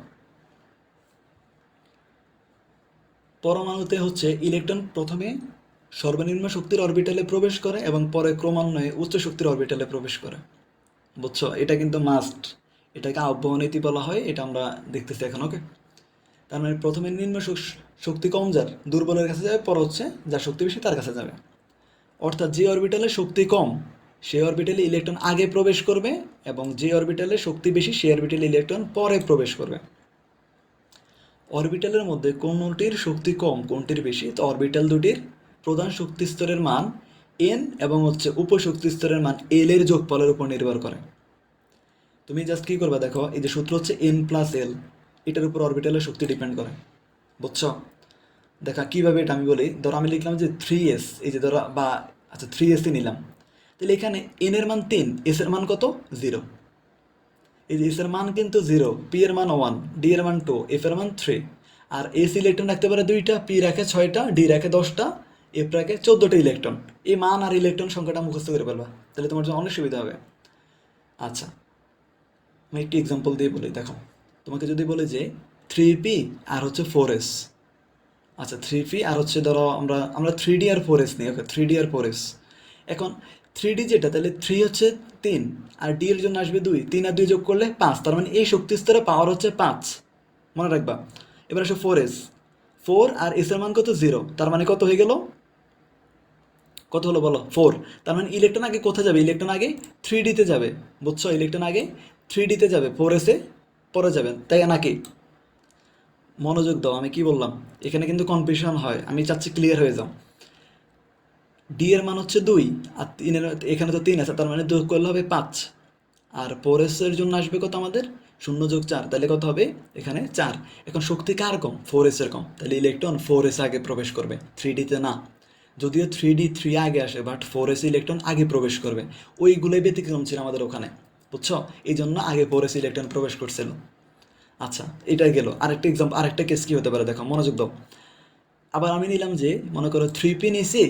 [SPEAKER 1] পরমাণুতে হচ্ছে ইলেকট্রন প্রথমে সর্বনিম্ন শক্তির অরবিটালে প্রবেশ করে এবং পরে ক্রমান্বয়ে উচ্চ শক্তির অরবিটালে প্রবেশ করে। বুঝছো, এটা কিন্তু মাস্ট, এটাকে আহ্বান নীতি বলা হয়, এটা আমরা দেখতেছি এখন। ওকে, তার মানে প্রথমে নিম্ন শক্তি কম যার দুর্বলের কাছে যাবে, পরে হচ্ছে যার শক্তি বেশি তার কাছে যাবে। অর্থাৎ যে অরবিটালে শক্তি কম সেই অরবিটালে ইলেকট্রন আগে প্রবেশ করবে, এবং যে অরবিটালে শক্তি বেশি সেই অরবিটালে ইলেকট্রন পরে প্রবেশ করবে। অরবিটালের মধ্যে কোনটির শক্তি কম কোনটির বেশি, তো অরবিটাল দুটির প্রধান শক্তি স্তরের মান এন এবং হচ্ছে উপশক্তি স্তরের মান এল এর যোগফলের উপর নির্ভর করে। তুমি জাস্ট কী করবে, দেখো এই যে সূত্র হচ্ছে এন প্লাস এল, এটার উপর অরবিটালের শক্তি ডিপেন্ড করে। বুঝছো, দেখা কীভাবে এটা আমি বলি। ধরো আমি লিখলাম যে 3s, এই যে ধরো বা আচ্ছা 3sই নিলাম, তাহলে এখানে এন এর মান 3, এস এর মান কত 0। এই যে এস এর মান কিন্তু 0, পি এর মান 1, ডি এর মান 2, এফ এর মান 3। আর এস ইলেকট্রন রাখতে পারে 2টা, পি রাখে 6টা, ডি রাখে 10টা, এফ রাখে 14টা ইলেকট্রন। এই মান আর ইলেকট্রন সংখ্যাটা মুখস্থ করে ফেলবা, তাহলে তোমার জন্য অনেক সুবিধা হবে। আচ্ছা, আমি একটি এক্সাম্পল দিয়ে বলি। দেখো, তোমাকে যদি বলে যে 3p আর হচ্ছে 4s, আচ্ছা 3p আর হচ্ছে ধরো আমরা আমরা 3d আর 4s নিই। ওকে, 3d আর 4s। এখন 3d যেটা, তাহলে 3 হচ্ছে 3, আর d এর জন্য আসবে 2, 3 আর 2 যোগ করলে 5, তার মানে এই শক্তি স্তরে পাওয়ার হচ্ছে 5, মনে রাখবা। এবার আসো 4s, 4 আর s এর মান কত 0, তার মানে কত হয়ে গেল, কত হলো বলো 4। তার মানে ইলেকট্রন আগে কোথায় যাবে, ইলেকট্রন আগে 3d-তে যাবে। বুঝছো, ইলেকট্রন আগে 3d-তে যাবে, 4s-এ পরে যাবেন, তাই নাকি? মনোযোগ দাও, আমি কি বললাম, এখানে কিন্তু কনফিউশন হয়, আমি চাচ্ছি ক্লিয়ার হয়ে যাও। ডি এর মান হচ্ছে 2, আর 3 এখানে তো 3 আছে, তার মানে যোগ করলে হবে 5। আর 4s এর জন্য আসবে কত আমাদের, 0 যোগ 4, তাহলে কত হবে এখানে 4। এখন শক্তি কার কম, 4s এর কম, তাহলে ইলেকট্রন 4s আগে প্রবেশ করবে, 3d-তে না। যদিও 3d 3 আগে আসে, বাট 4s ইলেকট্রন আগে প্রবেশ করবে। ওইগুলোই ব্যতিক্রম ছিল আমাদের ওখানে। বুঝছো, এই জন্য আগে 4s ইলেকট্রন প্রবেশ করছিল। আচ্ছা, এটাই গেল। আরেকটা এক্সাম্পল, আরেকটা কেস কী হতে পারে, দেখো মনোযোগ দাও। আবার আমি নিলাম যে, মনে করো 3p নিছি,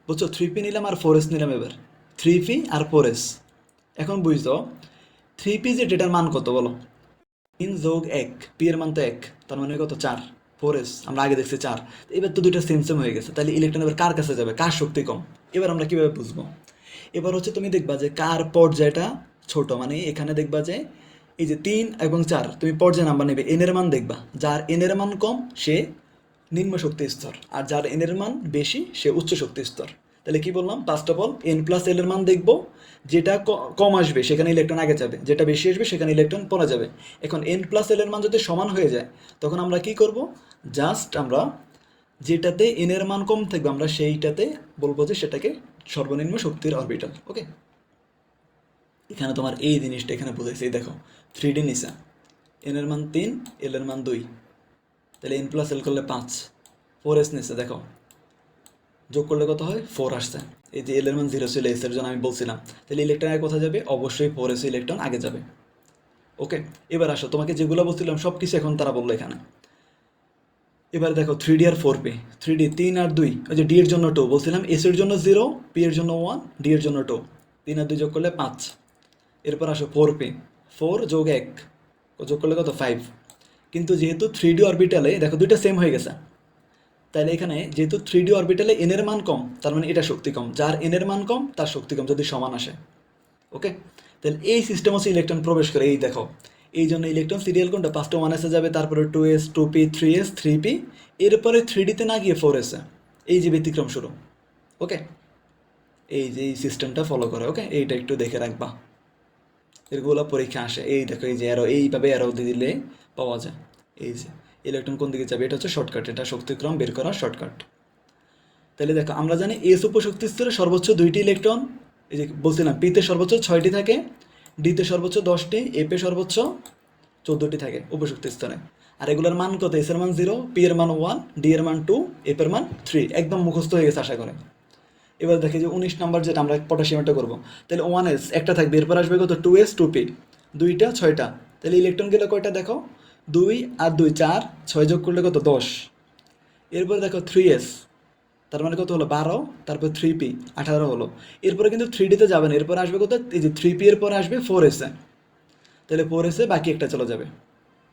[SPEAKER 1] বুঝছো, 3p নিলাম আর 4s নিলাম। এবার 3p আর 4s, এখন বুঝছো 3p যে ডেটার মান কত বলো, 3 যোগ 1, পি এর মান তো 1, তার মানে কত 4, 4s আমরা আগে দেখছি 4। এবার তো দুইটা সেম সেম হয়ে গেছে, তাহলে ইলেকট্রন এবার কার কাছে যাবে, কার শক্তি কম, এবার আমরা কীভাবে বুঝবো। এবার হচ্ছে তুমি দেখবা যে কার পর্যায়টা ছোট, মানে এখানে দেখবা যে এই যে 3 এবং 4, তুমি পর্যায় নাম্বার নেবে, এন এর মান দেখবা, যার এন এর মান কম সে নিম্ন শক্তি স্তর, আর যার এন এর মান বেশি সে উচ্চ শক্তি স্তর। তাহলে কি বললাম, first of all N plus L এর মান দেখবো, যেটা কম আসবে সেখানে ইলেকট্রন আগে যাবে, যেটা বেশি আসবে সেখানে ইলেকট্রন পরে যাবে। এখন এন প্লাস এল এর মান যদি সমান হয়ে যায়, তখন আমরা কি করব, জাস্ট আমরা যেটাতে এন এর মান কম থাকবে আমরা সেইটাতে বলবো যে সেটাকে সর্বনিম্ন শক্তির অরবিটাল। ওকে, এখানে তোমার এই জিনিসটা এখানে বুঝাইছে, দেখো 3D নিচা, এন এর মান 3, এল এর মান 2, তাহলে এন প্লাস এল করলে 5, 4s নিচে দেখো যোগ করলে কত হয় 4 আসছে। এই যে এল এর মান 0 ছিল, এস এর জন্য আমি বলছিলাম, তাহলে ইলেকট্রন আগে কোথায় যাবে, অবশ্যই 4s ইলেকট্রন আগে যাবে। ওকে, এবার আসো, তোমাকে যেগুলো বলছিলাম সব কিছু এখন তারা বললো এখানে। এবার দেখো 3d আর 4p, 3d 3 আর 2, ওই যে ডি এর জন্য 2 বলছিলাম, এস এর জন্য 0, পি এর জন্য 1, ডি এর জন্য 2, 3 আর 2 যোগ করলে 5। এরপর আসো 4p, 4 যোগ 1 যোগ করলে কত 5। কিন্তু যেহেতু 3d অরবিটালে দেখো দুইটা সেম হয়ে গেছে, তাহলে এখানে যেহেতু 3d অরবিটালে এন এর মান কম, তার মানে এটা শক্তি কম, যার এন এর মান কম তার শক্তি কম যদি সমান আসে। ওকে, তাহলে এই সিস্টেম হচ্ছে ইলেকট্রন প্রবেশ করে, এই দেখো এই জন্য ইলেকট্রন সিরিয়াল কোনটা, ফার্স্টে 1s এ যাবে, তারপরে 2s, 2p, 3s, 3p, এরপরে 3d-তে না গিয়ে 4s-এ। এই যে ব্যতিক্রম শুরু। ওকে, এই যে এই সিস্টেমটা ফলো করে। ওকে, এইটা একটু দেখে রাখবা, এগুলো পরীক্ষা আসে। এই দেখো, এই যে অ্যারো, এইভাবে অ্যারো দিলে পাওয়া যায়। এই যে ইলেকট্রন কোন দিকে যাবে, এটা হচ্ছে শর্টকাট, এটা শক্তিক্রম বের করার শর্টকাট। তাহলে দেখো, আমরা জানি এস উপশক্তি স্তরে সর্বোচ্চ 2টি ইলেকট্রন, এই যে বলছিলাম পিতে সর্বোচ্চ 6টি থাকে, ডিতে সর্বোচ্চ 10টি, এপে সর্বোচ্চ 14টি থাকে উপশক্তি স্তরে। আর এগুলোর মান কত, এস এর মান 0, পি এর মান 1, ডি এর মান 2, এফ এর মান 3। একদম মুখস্থ হয়ে গেছে আশা করে। এবার দেখি যে 19 নাম্বার যেটা আমরা পটাশিয়ামটা করবো, তাহলে 1s একটা থাকবে, এরপর আসবে কত, 2s, 2p, দুইটা 6টা। তাহলে ইলেকট্রন গেলে কয়টা দেখো, 2 আর 2 4, 6 যোগ করলে কত, 10। এরপরে দেখো 3s, তার মানে কত হলো, 12, তারপর 3p 18 হলো। এরপরে কিন্তু 3d-তে যাবে না, এরপরে আসবে কত, এই যে 3p এর পরে আসবে 4s-এ, তাহলে 4s-এ বাকি একটা চলে যাবে।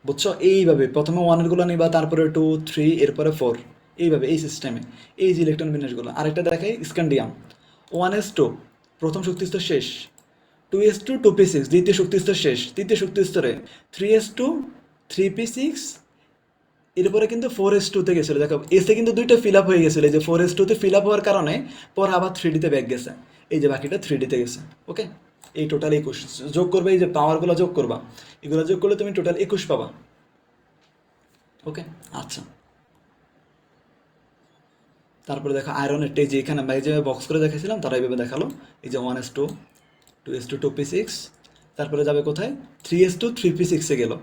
[SPEAKER 1] বুঝছো, এইভাবে প্রথমে 1-এরগুলো নিবা, তারপরে 2, 3, এরপরে 4, এইভাবে এই সিস্টেমে এই যে ইলেকট্রন বিন্যাসগুলো। আরেকটা দেখাই, স্ক্যান্ডিয়াম। 1s2 প্রথম শক্তিস্তর শেষ, 2s2, 2p6 দ্বিতীয় শক্তিস্তর শেষ, তৃতীয় শক্তিস্তরে 3s2, 3p6, এরপরে কিন্তু 4s2-তে গেছিলো। দেখো এসে কিন্তু দুইটা ফিল আপ হয়ে গেছিলো, এই যে 4s2-তে ফিল আপ হওয়ার কারণে পর আবার 3d-তে ব্যাক গেছে, এই যে বাকিটা 3d-তে গেছে। ওকে, এই টোটাল 21 যোগ করবে, এই যে পাওয়ারগুলো যোগ করবা, এগুলো যোগ করলে তুমি টোটাল 21 পাবা। ওকে, আচ্ছা। তারপরে দেখো আয়রনের যে এখানে বা এই যে বক্স করে দেখাইছিলাম, তারা এইভাবে দেখালো, এই যে 1s2, 2s2, 2p6, তারপরে যাবে কোথায়, 3s2, 3p6-এ গেল।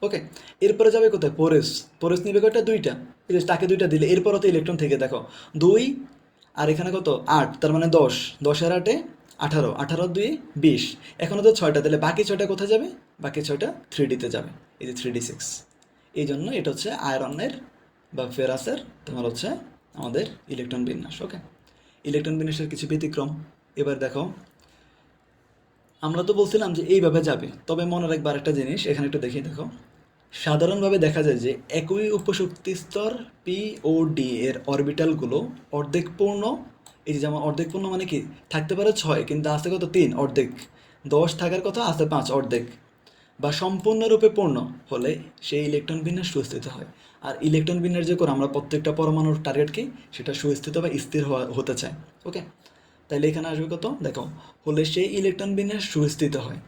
[SPEAKER 1] ওকে, এরপরে যাবে কোথায়, 4s, 4s নিবে কয়টা, দুইটা, এই যে তাকে দুইটা দিলে এরপরও তো ইলেকট্রন থেকে দেখো 2 আর এখানে কত 8, তার মানে 10, 10 আর 8-এ 18, 18 2 20, এখনও তো 6টা, তাহলে বাকি 6টা কোথায় যাবে, বাকি 6টা 3d-তে যাবে, এই যে 3d6। এই জন্য এটা হচ্ছে আয়রনের বা ফেরাসের তোমার হচ্ছে আমাদের ইলেকট্রন বিন্যাস। ওকে, ইলেকট্রন বিন্যাসের কিছু ব্যতিক্রম। এবার দেখো, আমরা তো বলছিলাম যে এইভাবে যাবে, তবে মনে রাখবে আরেকটা জিনিস, এখানে একটু দেখি। দেখো, সাধারণভাবে দেখা যায় যে একই উপশক্তি স্তর পি ও ডি এর অরবিটালগুলো অর্ধেক পূর্ণ, এই যে যেমন অর্ধেক পূর্ণ মানে কি, থাকতে পারে 6 কিন্তু আছে কত, 3, অর্ধেক। 10 থাকার কথা, আছে 5, অর্ধেক। বা সম্পূর্ণরূপে পূর্ণ হলে সেই ইলেকট্রন বিন্যাস সুস্থিত হয়। আর ইলেকট্রন বিন্যাস যে করে আমরা প্রত্যেকটা পরমাণুর টার্গেট কি, সেটা সুস্থিত বা স্থির হতে চায়। ওকে, তাইলে এখানে আসবে কত, দেখো, হলে সেই ইলেকট্রন বিন্যাস সুস্থিত হয়।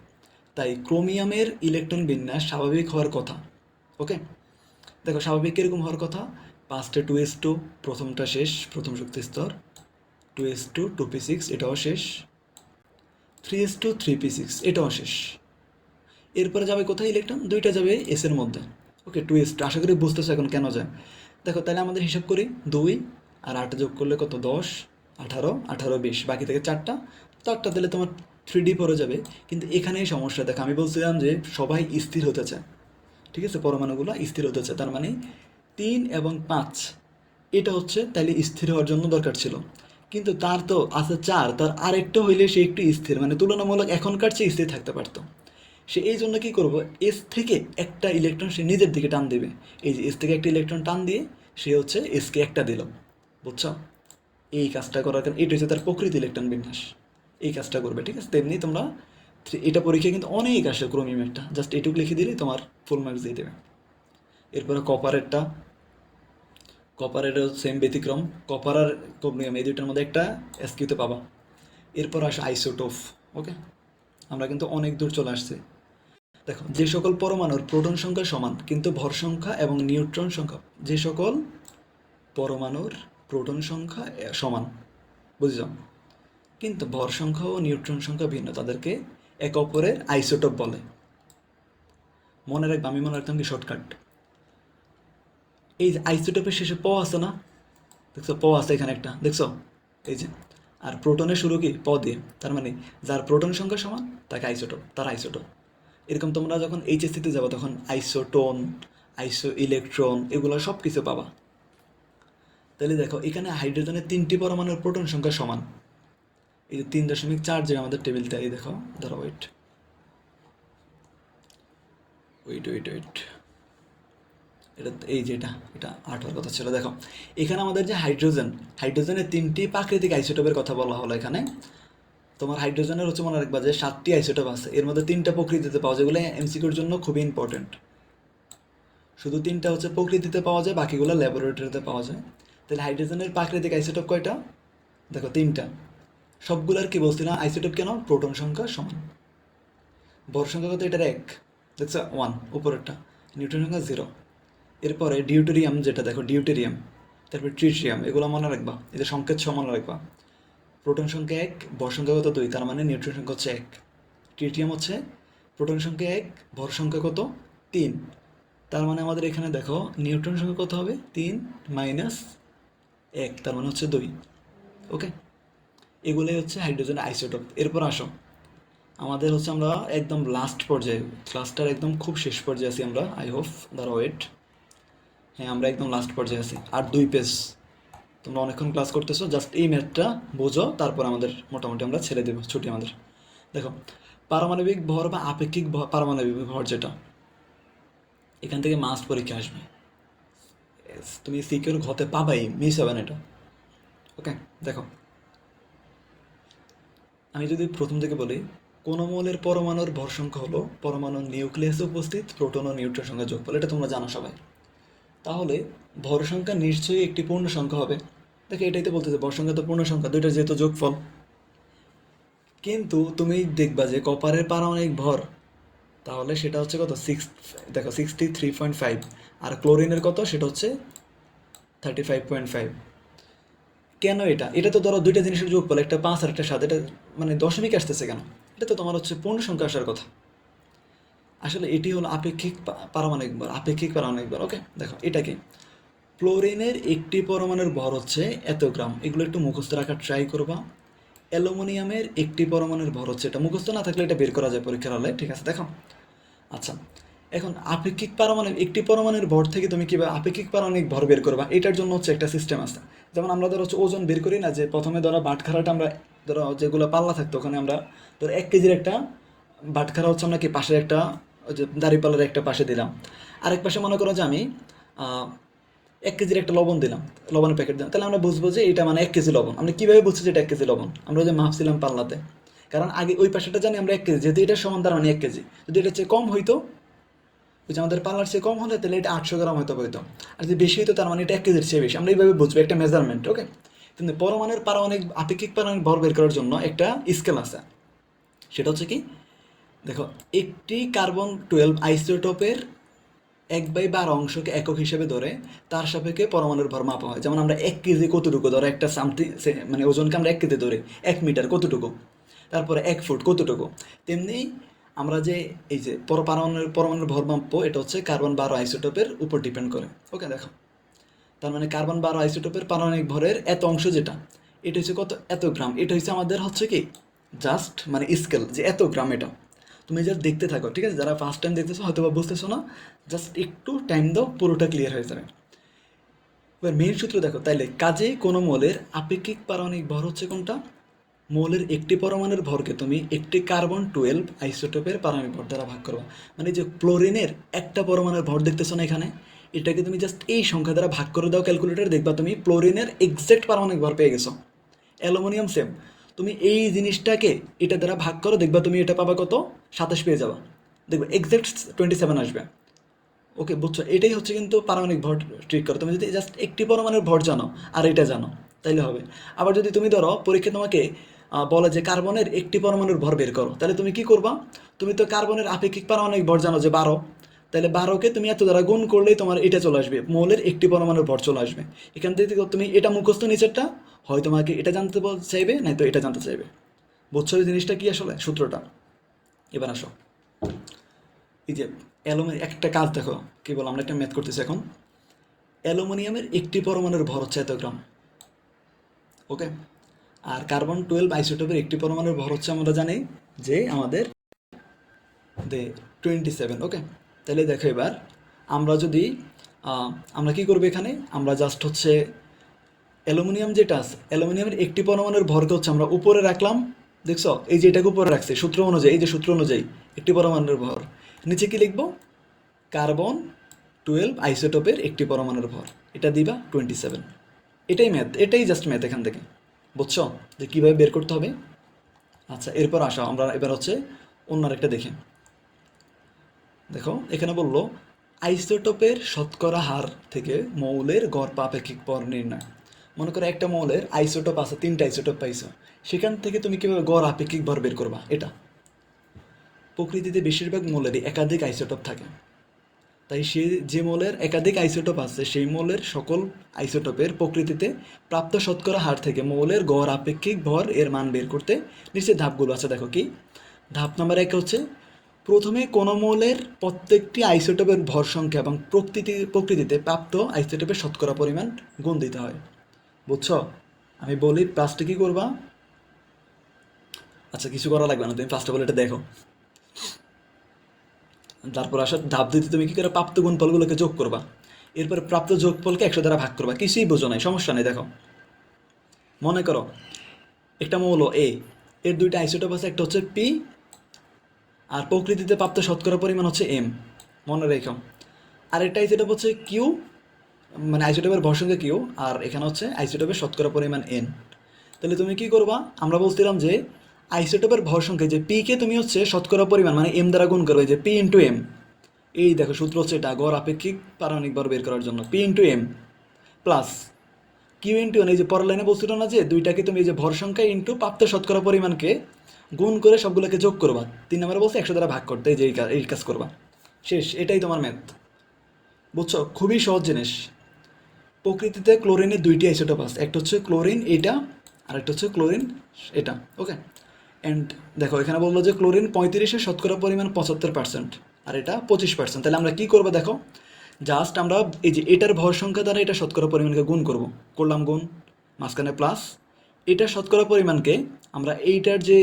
[SPEAKER 1] তাই ক্রোমিয়ামের ইলেকট্রন বিন্যাস স্বাভাবিক হওয়ার কথা। ওকে, দেখো স্বাভাবিক কীরকম হওয়ার কথা, 5টে 2s2, প্রথমটা শেষ, প্রথম শক্তি স্তর, 2s2, 2p6 এটাও শেষ, 3s2, 3p6 এটাও শেষ। এরপরে যাবে কোথায় ইলেকট্রন, দুইটা যাবে এসের মধ্যে। ওকে, 2s2, আশা করি বুঝতেছো এখন কেন যায়। দেখো তাহলে আমাদের হিসাব করি, 2 আর 8 যোগ করলে কত, 10, 18, 18 20, বাকি থেকে 4টা, 4টা দিলে তোমার 3d পরে যাবে। কিন্তু এখানেই সমস্যা, দেখো আমি বলছিলাম যে সবাই স্থির হতে চায়, ঠিক আছে, পরমাণুগুলো স্থির হতে চায়, তার মানে 3 এবং 5 এটা হচ্ছে তাইলে স্থির হওয়ার জন্য দরকার ছিল। কিন্তু তার তো আছে 4, তার আরেকটা হইলে সে একটু স্থির, মানে তুলনামূলক এখনকার চেয়ে স্থির থাকতে পারতো। সে এই জন্য কী করবো, এস থেকে একটা ইলেকট্রন সে নিজের দিকে টান দেবে, এই যে এস থেকে একটা ইলেকট্রন টান দিয়ে সে হচ্ছে এসকে একটা দিল। বুঝছো, এই কাজটা করার কারণে এটা হচ্ছে তার প্রকৃতি ইলেকট্রন বিন্যাস, এই কাজটা করবে। ঠিক আছে, তেমনি তোমরা এটা পরীক্ষায় কিন্তু অনেক আসে ক্রোমিয়ামেরটা, জাস্ট এটুকু লিখে দিলেই তোমার ফুল মার্কস দিয়ে দেবে। এরপরে কপারেরটা, কপারেরও সেম ব্যতিক্রম, কপার আর ক্রোমিয়াম এই দুইটার মধ্যে একটা এসকিউতে পাবা। এরপর আসে আইসোটোপ। ওকে, আমরা কিন্তু অনেক দূর চলে আসছি। দেখো, যে সকল পরমাণুর প্রোটন সংখ্যা সমান কিন্তু ভর সংখ্যা এবং নিউট্রন সংখ্যা, যে সকল পরমাণুর প্রোটন সংখ্যা সমান, বুঝছ, কিন্তু ভর সংখ্যা ও নিউট্রন সংখ্যা ভিন্ন, তাদেরকে একে অপরের আইসোটোপ বলে। মনে রাখবে, আমি মনে রাখতাম কি শর্টকাট, এই যে আইসোটোপের শেষে প আছে না, দেখছো প আছে এখানে একটা, দেখছো, এই যে, আর প্রোটনের শুরু কি প দিয়ে, তার মানে যার প্রোটন সংখ্যা সমান তাকে আইসোটোপ, তার আইসোটোপ। এরকম তোমরা যখন এইচএসসিতে যাবো তখন আইসোটোন, আইসো ইলেকট্রন, এগুলো সব কিছু পাবা। তাহলে দেখো, এখানে হাইড্রোজেনের 3টি পরমাণুর প্রোটন সংখ্যা সমান, এই যে 3.4 যে আমাদের টেবিলটা, এই দেখো, ধরো ওয়েট ওয়েট ওয়েট ওয়েট, এটা এই যেটা, এটা 8 হওয়ার কথা ছিল। দেখো এখানে আমাদের যে হাইড্রোজেন, হাইড্রোজেনের 3টি প্রাকৃতিক আইসোটোপের কথা বলা হলো এখানে। তো তোমার হাইড্রোজেনের হচ্ছে মনে রাখবা যে 7টি আইসোটোপ আছে, এর মধ্যে 3টা প্রকৃতিতে পাওয়া যায়, যেগুলো এমসিকিউর জন্য খুবই ইম্পর্টেন্ট। শুধু 3টা হচ্ছে প্রকৃতিতে পাওয়া যায়, বাকিগুলো ল্যাবরেটরিতে পাওয়া যায়। তাহলে হাইড্রোজেনের প্রাকৃতিক আইসোটোপ কয়টা? দেখো 3টা। সবগুলোর কি বলছিলাম আইসোটোপ কেন? প্রোটন সংখ্যা সমান। ভর সংখ্যা কত? এটার 1, দেখছো 1 উপরেরটা। নিউট্রন সংখ্যা 0। এরপরে ডিউটেরিয়াম, যেটা দেখো ডিউটেরিয়াম, তারপর ট্রিটিয়াম, এগুলো মনে রাখবা, এদের সংকেত সহ মনে রাখবা। প্রোটন সংখ্যা 1, ভর সংখ্যা কত? 2, তার মানে নিউট্রন সংখ্যা হচ্ছে 1। ট্রিটিয়াম হচ্ছে প্রোটন সংখ্যা 1, ভর সংখ্যা কত? 3। তার মানে আমাদের এখানে দেখো নিউট্রন সংখ্যা কত হবে? 3 মাইনাস 1, তার মানে হচ্ছে 2। ওকে, এগুলোই হচ্ছে হাইড্রোজেন আইসোটোপ। এরপর আসো, আমাদের হচ্ছে আমরা একদম লাস্ট পর্যায়ে, ক্লাসটার একদম খুব শেষ পর্যায়ে আছি আমরা। আই হোপ, দাঁড়া ওয়েট, হ্যাঁ আমরা একদম লাস্ট পর্যায়ে আছি। আর 2 পেজ, তোমরা অনেকক্ষণ ক্লাস করতেছো, জাস্ট এই ম্যাথটা বোঝো, তারপর আমাদের মোটামুটি আমরা ছেড়ে দেবো, ছুটি আমাদের। দেখো, পারমাণবিক ভর বা আপেক্ষিক পারমাণবিক ভর, যেটা এখান থেকে মাস্ট পরীক্ষা আসবে, তুমি সিকিউর হতে পাবাই, মিস হবে না এটা। ওকে, দেখো আমি যদি প্রথম থেকে বলি, কোন মৌলের পরমাণুর ভর সংখ্যা হলো পরমাণুর নিউক্লিয়াসে উপস্থিত প্রোটন ও নিউট্রন সংখ্যা যোগফল, এটা তোমরা জানো সবাই। তাহলে ভর সংখ্যা নিশ্চয়ই একটি পূর্ণ সংখ্যা হবে। দেখো এটাই তো বলতেছে, ভর সংখ্যা তো পূর্ণ সংখ্যা, দুইটা যেহেতু যোগফল। কিন্তু তুমি দেখবা যে কপারের পারমাণবিক ভর, তাহলে সেটা হচ্ছে কত? 6, দেখো 63.5। আর ক্লোরিনের কত? সেটা হচ্ছে 35.5। কেন এটা? এটা তো ধরো দুইটা জিনিসের যোগফল, একটা 5 আর একটা 7, এটা মানে দশমিক আসতেছে কেন? এটা তো তোমার হচ্ছে পূর্ণ সংখ্যা আসার কথা। আসলে এটি হলো আপেক্ষিক পারমাণবিক ভর, আপেক্ষিক পারমাণবিক ভর। ওকে, দেখো এটা কি? ফ্লোরিনের একটি পরমাণুর ভর হচ্ছে এত গ্রাম, এগুলো একটু মুখস্থ রাখার ট্রাই করবা। অ্যালুমিনিয়ামের একটি পরমাণুর ভর হচ্ছে, এটা মুখস্থ না থাকলে এটা বের করা যায় পরীক্ষার হলে, ঠিক আছে? দেখো, আচ্ছা, এখন আপেক্ষিক পারমাণবিক একটি পরমাণুর ভর থেকে তুমি কিভাবে আপেক্ষিক পারমাণবিক ভর বের করবা, এটার জন্য হচ্ছে একটা সিস্টেম আছে। যেমন আমরা ধরো হচ্ছে ওজন বের করি না, যে প্রথমে ধরো বাটখারাটা আমরা, ধরো যেগুলো পাল্লা থাকতো ওখানে আমরা ধরো 1 কেজির একটা বাটখারা হচ্ছে আমরা কি পাশে একটা, ওই যে দাঁড়িপাল্লার একটা পাশে দিলাম, আরেক পাশে মনে করো যে আমি 1 কেজির একটা লবণ দিলাম, লবণের প্যাকেট দিলাম, তাহলে আমরা বুঝবো যে এটা মানে 1 কেজি লবণ। আমরা কীভাবে বুঝছি যে এটা 1 কেজি লবণ? আমরা যে মাপছিলাম পাল্লাতে, কারণ আগে ওই পাশেটা জানি আমরা 1 কেজি, যেহেতু এটা সমান তার মানে 1 কেজি। যদি এটা চেয়ে কম হইতো, ওই যে আমাদের পাল্লার চেয়ে কম হলে, তাহলে এটা 800 গ্রাম হয়তো হইতো। আর যদি বেশি হইতো, তার মানে এটা 1 কেজির চেয়ে বেশি। আমরা এইভাবে বুঝবো, একটা মেজারমেন্ট। ওকে, কিন্তু পরমাণুর পারমাণবিক আপেক্ষিক পারমাণবিক ভর বের করার জন্য একটা স্কেল আছে, সেটা হচ্ছে কি? দেখো, একটি কার্বন-12 আইসোটোপের 1/12 অংশকে একক হিসেবে ধরে তার সাপেক্ষে পরমাণুর ভর মাপা হয়। যেমন আমরা 1 কেজি কতটুকু, ধরো একটা সামথিং, মানে ওজনকে আমরা 1 কেজি ধরি, 1 মিটার কতটুকু, তারপরে 1 ফুট কতটুকু। তেমনি আমরা যে এই যে পরমাণুর ভর মাপবো, এটা হচ্ছে কার্বন-12 আইসোটোপের উপর ডিপেন্ড করে। ওকে, দেখো, তার মানে কার্বন-12 আইসোটোপের পারমাণবিক ভরের এত অংশ, যেটা এটা হচ্ছে কত? এত গ্রাম। এটা হচ্ছে আমাদের হচ্ছে কি জাস্ট মানে স্কেল, যে এত গ্রাম। এটা তুমি জাস্ট দেখতে থাকো, ঠিক আছে? যারা ফার্স্ট টাইম দেখতেছো হয়তো বা বুঝতেছো না, জাস্ট একটু টাইম দাও, পুরোটা ক্লিয়ার হয়ে যাবে। এবার মেইন সূত্র দেখো, তাইলে কাজেই কোনো মৌলের আপেক্ষিক পারমাণবিক ভর হচ্ছে কোনটা? মৌলের একটি পরমাণুর ভরকে তুমি একটি কার্বন-12 আইসোটোপের পারমাণবিক ভর দ্বারা ভাগ করবা। মানে যে ক্লোরিনের একটা পরমাণুর ভর দেখতেছো না এখানে, এটাকে তুমি জাস্ট এই সংখ্যা দ্বারা ভাগ করে দাও ক্যালকুলেটর, দেখবা তুমি ক্লোরিনের এক্সাক্ট পারমাণবিক ভর পেয়ে গেছো। অ্যালুমিনিয়াম সেম, তুমি এই জিনিসটাকে এটা দ্বারা ভাগ করো, দেখবা তুমি এটা পাবা কত? 27 পেয়ে যাবা, দেখবে এক্সাক্ট 27 আসবে। ওকে, বুঝছো? এটাই হচ্ছে কিন্তু পারমাণবিক ভর ট্রিক করো। তুমি যদি জাস্ট একটি পরমাণুর ভর জানো আর এটা জানো, তাইলে হবে। আবার যদি তুমি ধরো পরীক্ষা তোমাকে বলে যে কার্বনের একটি পরমাণুর ভর বের করো, তাহলে তুমি কি করবা? তুমি তো কার্বনের আপেক্ষিক পারমাণবিক ভর জানো যে 12, তাহলে 12কে তুমি এত দ্বারা গুণ করলেই তোমার এটা চলে আসবে, মৌলের একটি পরমাণুর ভর চলে আসবে। এখান থেকে তুমি এটা মুখস্থ নিচেরটা, হয় তোমাকে এটা জানতে চাইবে, নয়তো এটা জানতে চাইবে। বুঝছো এই জিনিসটা কি আসলে সূত্রটা? এবার আসো, এই যে একটা কাজ দেখো, কি বল, আমরা একটা ম্যাথ করতেছি এখন। অ্যালুমিনিয়ামের একটি পরমাণুর ভর হচ্ছে এত গ্রাম। ওকে, আর কার্বন-12 আইসোটোপের একটি পরমাণুর ভর হচ্ছে, আমরা জানি যে আমাদের 27। ওকে, তাহলে দেখো এবার আমরা যদি আমরা কি করবো এখানে, আমরা জাস্ট হচ্ছে অ্যালুমিনিয়াম যেটা আছে, অ্যালুমিনিয়ামের একটি পরমাণুর ভরকে হচ্ছে আমরা উপরে রাখলাম, দেখছো? এই যে এটাকে উপরে রাখছে সূত্র অনুযায়ী, এই যে সূত্র অনুযায়ী একটি পরমাণুর ভর, নিচে কি লিখবো? কার্বন-12 আইসোটোপের একটি পরমাণুর ভর, এটা দিবা 27। এটাই ম্যাথ, এটাই জাস্ট ম্যাথ এখান থেকে। বুঝছো যে কীভাবে বের করতে হবে? আচ্ছা, এরপর আসো আমরা এবার হচ্ছে অন্য আরেকটা দেখি। দেখো এখানে বললো আইসোটোপের শতকরা হার থেকে মৌলের গড় আপেক্ষিক ভর নির্ণয়। মনে করো একটা মৌলের আইসোটোপ আছে, 3টা আইসোটোপ পাইছো, সেখান থেকে তুমি কিভাবে গড় আপেক্ষিক ভর বের করবা? এটা প্রকৃতিতে বেশিরভাগ মৌলেরই একাধিক আইসোটোপ থাকে, তাই সে যে মৌলের একাধিক আইসোটোপ আছে সেই মৌলের সকল আইসোটোপের প্রকৃতিতে প্রাপ্ত শতকরা হার থেকে মৌলের গড় আপেক্ষিক ভর এর মান বের করতে নিচের ধাপগুলো আছে। দেখো কি ধাপ নাম্বার 1 হচ্ছে প্রথমে কোনো মৌলের প্রত্যেকটি আইসোটোপের ভর সংখ্যা এবং প্রকৃতিতে প্রাপ্ত আইসোটোপের শতকরা পরিমাণ গুণ দিতে হয়। বুঝছো? আমি বলি প্লাসটা কি করবা? আচ্ছা, কিছু করা লাগবে না, তুমি ফার্স্ট অফ অল এটা দেখো। তারপর আসার ধাপ দিতে তুমি কি করে প্রাপ্ত গুণফলগুলোকে যোগ করবা, এরপর প্রাপ্ত যোগফলকে 100 দ্বারা ভাগ করবা। কিছুই বোঝো নাই, সমস্যা নেই। দেখো মনে করো একটা মৌল এ, এর 2টা আইসোটোপ আছে, একটা হচ্ছে পি আর প্রকৃতিতে প্রাপ্ত শতকরা পরিমাণ হচ্ছে এম, মনে রেখো। আর একটা আইসোটোপ হচ্ছে কিউ, মানে আইসোটোপের ভর সংখ্যা কিউ, আর এখানে হচ্ছে আইসোটোপের শতকরা পরিমাণ এন। তাহলে তুমি কি করবা? আমরা বলছিলাম যে আইসোটোপের ভর সংখ্যা যে পি কে তুমি হচ্ছে শতকরা পরিমাণ মানে এম দ্বারা গুণ করবে, যে পি ইন্টু এম। এই দেখো সূত্র হচ্ছে এটা, গড় আপেক্ষিক পারমাণবিক ভর বের করার জন্য P into M plus Q into N. এই যে পরের লাইনে বলছিল না যে দুইটাকে তুমি এই যে ভর সংখ্যা ইন্টু প্রাপ্ত শতকরা পরিমাণকে গুণ করে সবগুলোকে যোগ করবা। 3 নম্বরে বলছে 100 দ্বারা ভাগ করতে, এই যে এই কাজ করবা। শেষ, এটাই তোমার ম্যাথ। বুঝছো? খুবই সহজ জিনিস। প্রকৃতিতে ক্লোরিনের 2টি আইসোটোপ আছে, একটা হচ্ছে ক্লোরিন এটা আর একটা হচ্ছে ক্লোরিন এটা। ওকে, অ্যান্ড দেখো এখানে বললো যে ক্লোরিন 35-এর শতকরা পরিমাণ 75% আর এটা 25%। তাহলে আমরা কি করবো? দেখো জাস্ট আমরা এই যে এটার ভর সংখ্যা দ্বারা এটা শতকরা পরিমাণকে গুণ করব, করলাম গুণ, মাঝখানে প্লাস, এটার শতকরা পরিমাণকে আমরা এইটার যে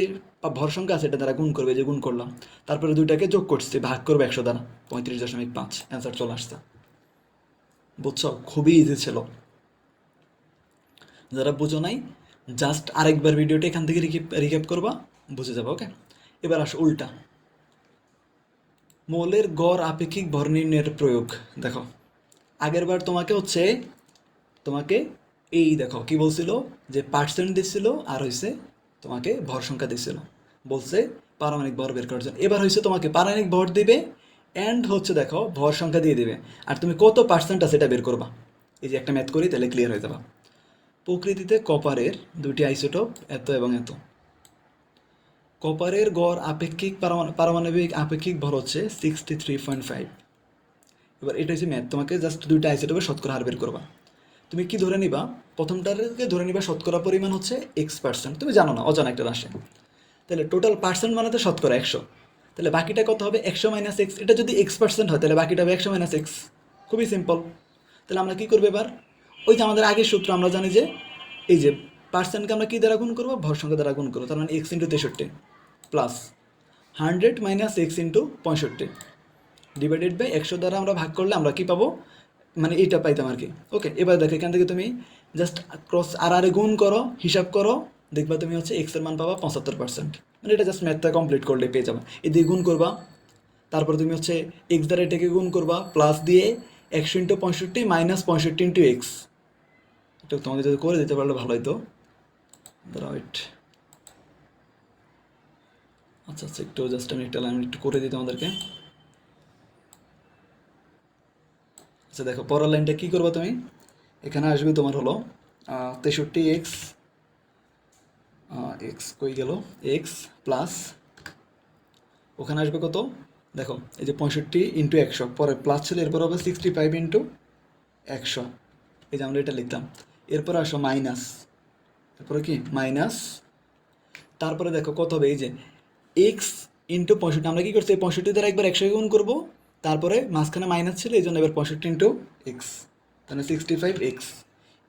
[SPEAKER 1] ভর সংখ্যা আছে এটা দ্বারা গুণ করবে, যে গুণ করলাম, তারপরে দুইটাকে যোগ করছি, ভাগ করবে 100 দ্বারা, 35.5, অ্যান্সার চলে আসছে। বুঝছো? খুবই ইজি ছিল। যারা বুঝো নাই জাস্ট আরেকবার ভিডিওটা এখান থেকে রিক্যাপ করবা, বুঝে যাবে। ওকে, এবার আসো উল্টা, মৌলের গড় আপেক্ষিক ভর নির্ণয়ের প্রয়োগ। দেখো আগের বার তোমাকে হচ্ছে তোমাকে এই দেখো কি বলছিল, যে পার্সেন্ট দিচ্ছিল আর হয়েছে তোমাকে ভর সংখ্যা দিচ্ছিল, বলছে পারমাণবিক ভর বের করার জন্য। এবার হয়েছে তোমাকে পারমাণবিক ভর দিবে অ্যান্ড হচ্ছে দেখো ভর সংখ্যা দিয়ে দিবে, আর তুমি কত পার্সেন্ট আছে এটা বের করবা। এই যে একটা ম্যাথ করি তাহলে ক্লিয়ার হয়ে যাবে। প্রকৃতিতে কপারের 2টি আইসোটোপ এত এবং এত, কপারের গড় আপেক্ষিক পারমাণবিক আপেক্ষিক ভর হচ্ছে 63.5। এবার এটা হচ্ছে ম্যাথ, তোমাকে জাস্ট 2টা আইসোটোপের শতকরা হার বের করবা। তুমি কি ধরে নিবা? প্রথমটাকে ধরে নিবা শতকরা পরিমাণ হচ্ছে X%, তুমি জানো না, অজানা একটা রাশি। তাহলে টোটাল পার্সেন্ট মানে তো শতকরা 100, তাহলে বাকিটা কত হবে? 100 মাইনাস এক্স। এটা যদি X% হয় তাহলে বাকিটা হবে 100 মাইনাস এক্স। খুবই সিম্পল। তাহলে আমরা কি করবো এবার? ওই যে আমাদের আগের সূত্র, আমরা জানি যে এই যে পার্সেন্টকে আমরা কী দ্বারা গুণ করবো? ভর সংখ্যা দ্বারা গুণ করবো, তার মানে X into 63 plus 100 minus X into 65 divided by 100 দ্বারা আমরা ভাগ করলে আমরা কি পাবো? মানে এইটা পাইতাম আর কি। ওকে, এবার দেখো এখান থেকে তুমি জাস্ট ক্রস আর গুণ করো, হিসাব করো, দেখবা তুমি হচ্ছে এক্স এর মান পাবা 75%। মানে এটা জাস্ট ম্যাথটা কমপ্লিট করলে পেয়ে যাবে। এদিকে গুণ করবা, তারপর তুমি হচ্ছে এক্স দ্বারা এটাকে গুণ করবা, প্লাস দিয়ে 100 ইন্টু 65 মাইনাস 65 ইন্টু এক্স। এটা তোমাকে যদি করে দিতে পারলে ভালো হতো। রাইট, আচ্ছা আচ্ছা, একটু জাস্ট আমি একটা লাইন একটু করে দিই তোমাদেরকে। আচ্ছা দেখো পরের লাইনটা কী করবা তুমি? এখানে আসবে তোমার হলো 63x, এক্স কই গেল, এক্স প্লাস ওখানে আসবে কত? দেখো এই যে 65 ইন্টু 100, পরে প্লাস ছিল, এরপর হবে 65 ইন্টু 100। এই যে আমরা এটা লিখলাম। এরপর আসো মাইনাস, তারপরে কি মাইনাস, তারপরে দেখো কত হবে? এই যে এক্স ইন্টু 65, আমরা কী করছি? 65 দ্বারা একবার 100 গুণ করবো, তারপরে মাঝখানে মাইনাস ছিল এই জন্য এবার 65 ইন্টু এক্স, তাহলে 65x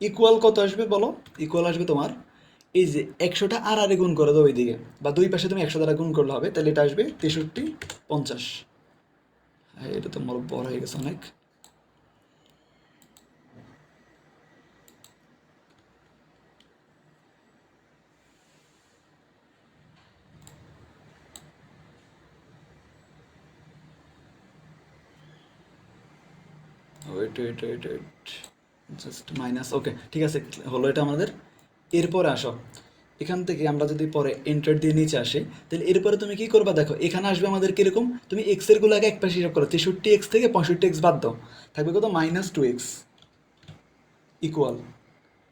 [SPEAKER 1] ইকুয়াল কত আসবে বলো? ইকুয়াল আসবে তোমার এই যে 100টা আর গুণ করে দাও ওইদিকে, বা দুই পাশে তুমি 100 দ্বারা গুণ করলে হবে, তাহলে এটা আসবে 6350। হ্যাঁ, এটা তো আমার বড় হয়ে গেছে অনেক। Wait wait wait wait, just minus. Okay ঠিক আছে, হলো এটা আমাদের। এরপরে আসো এখান থেকে আমরা যদি পরে এন্টার দিয়ে নিচে আসি, তাহলে এরপরে তুমি কি করবা দেখো, এখানে আসবে আমাদের কিরকম, তুমি এক্সের গুলো আগে এক পাশে হিসাব করো, 63x থেকে 65x বাদ দাও, থাকবে কত, -2x ইকুয়াল,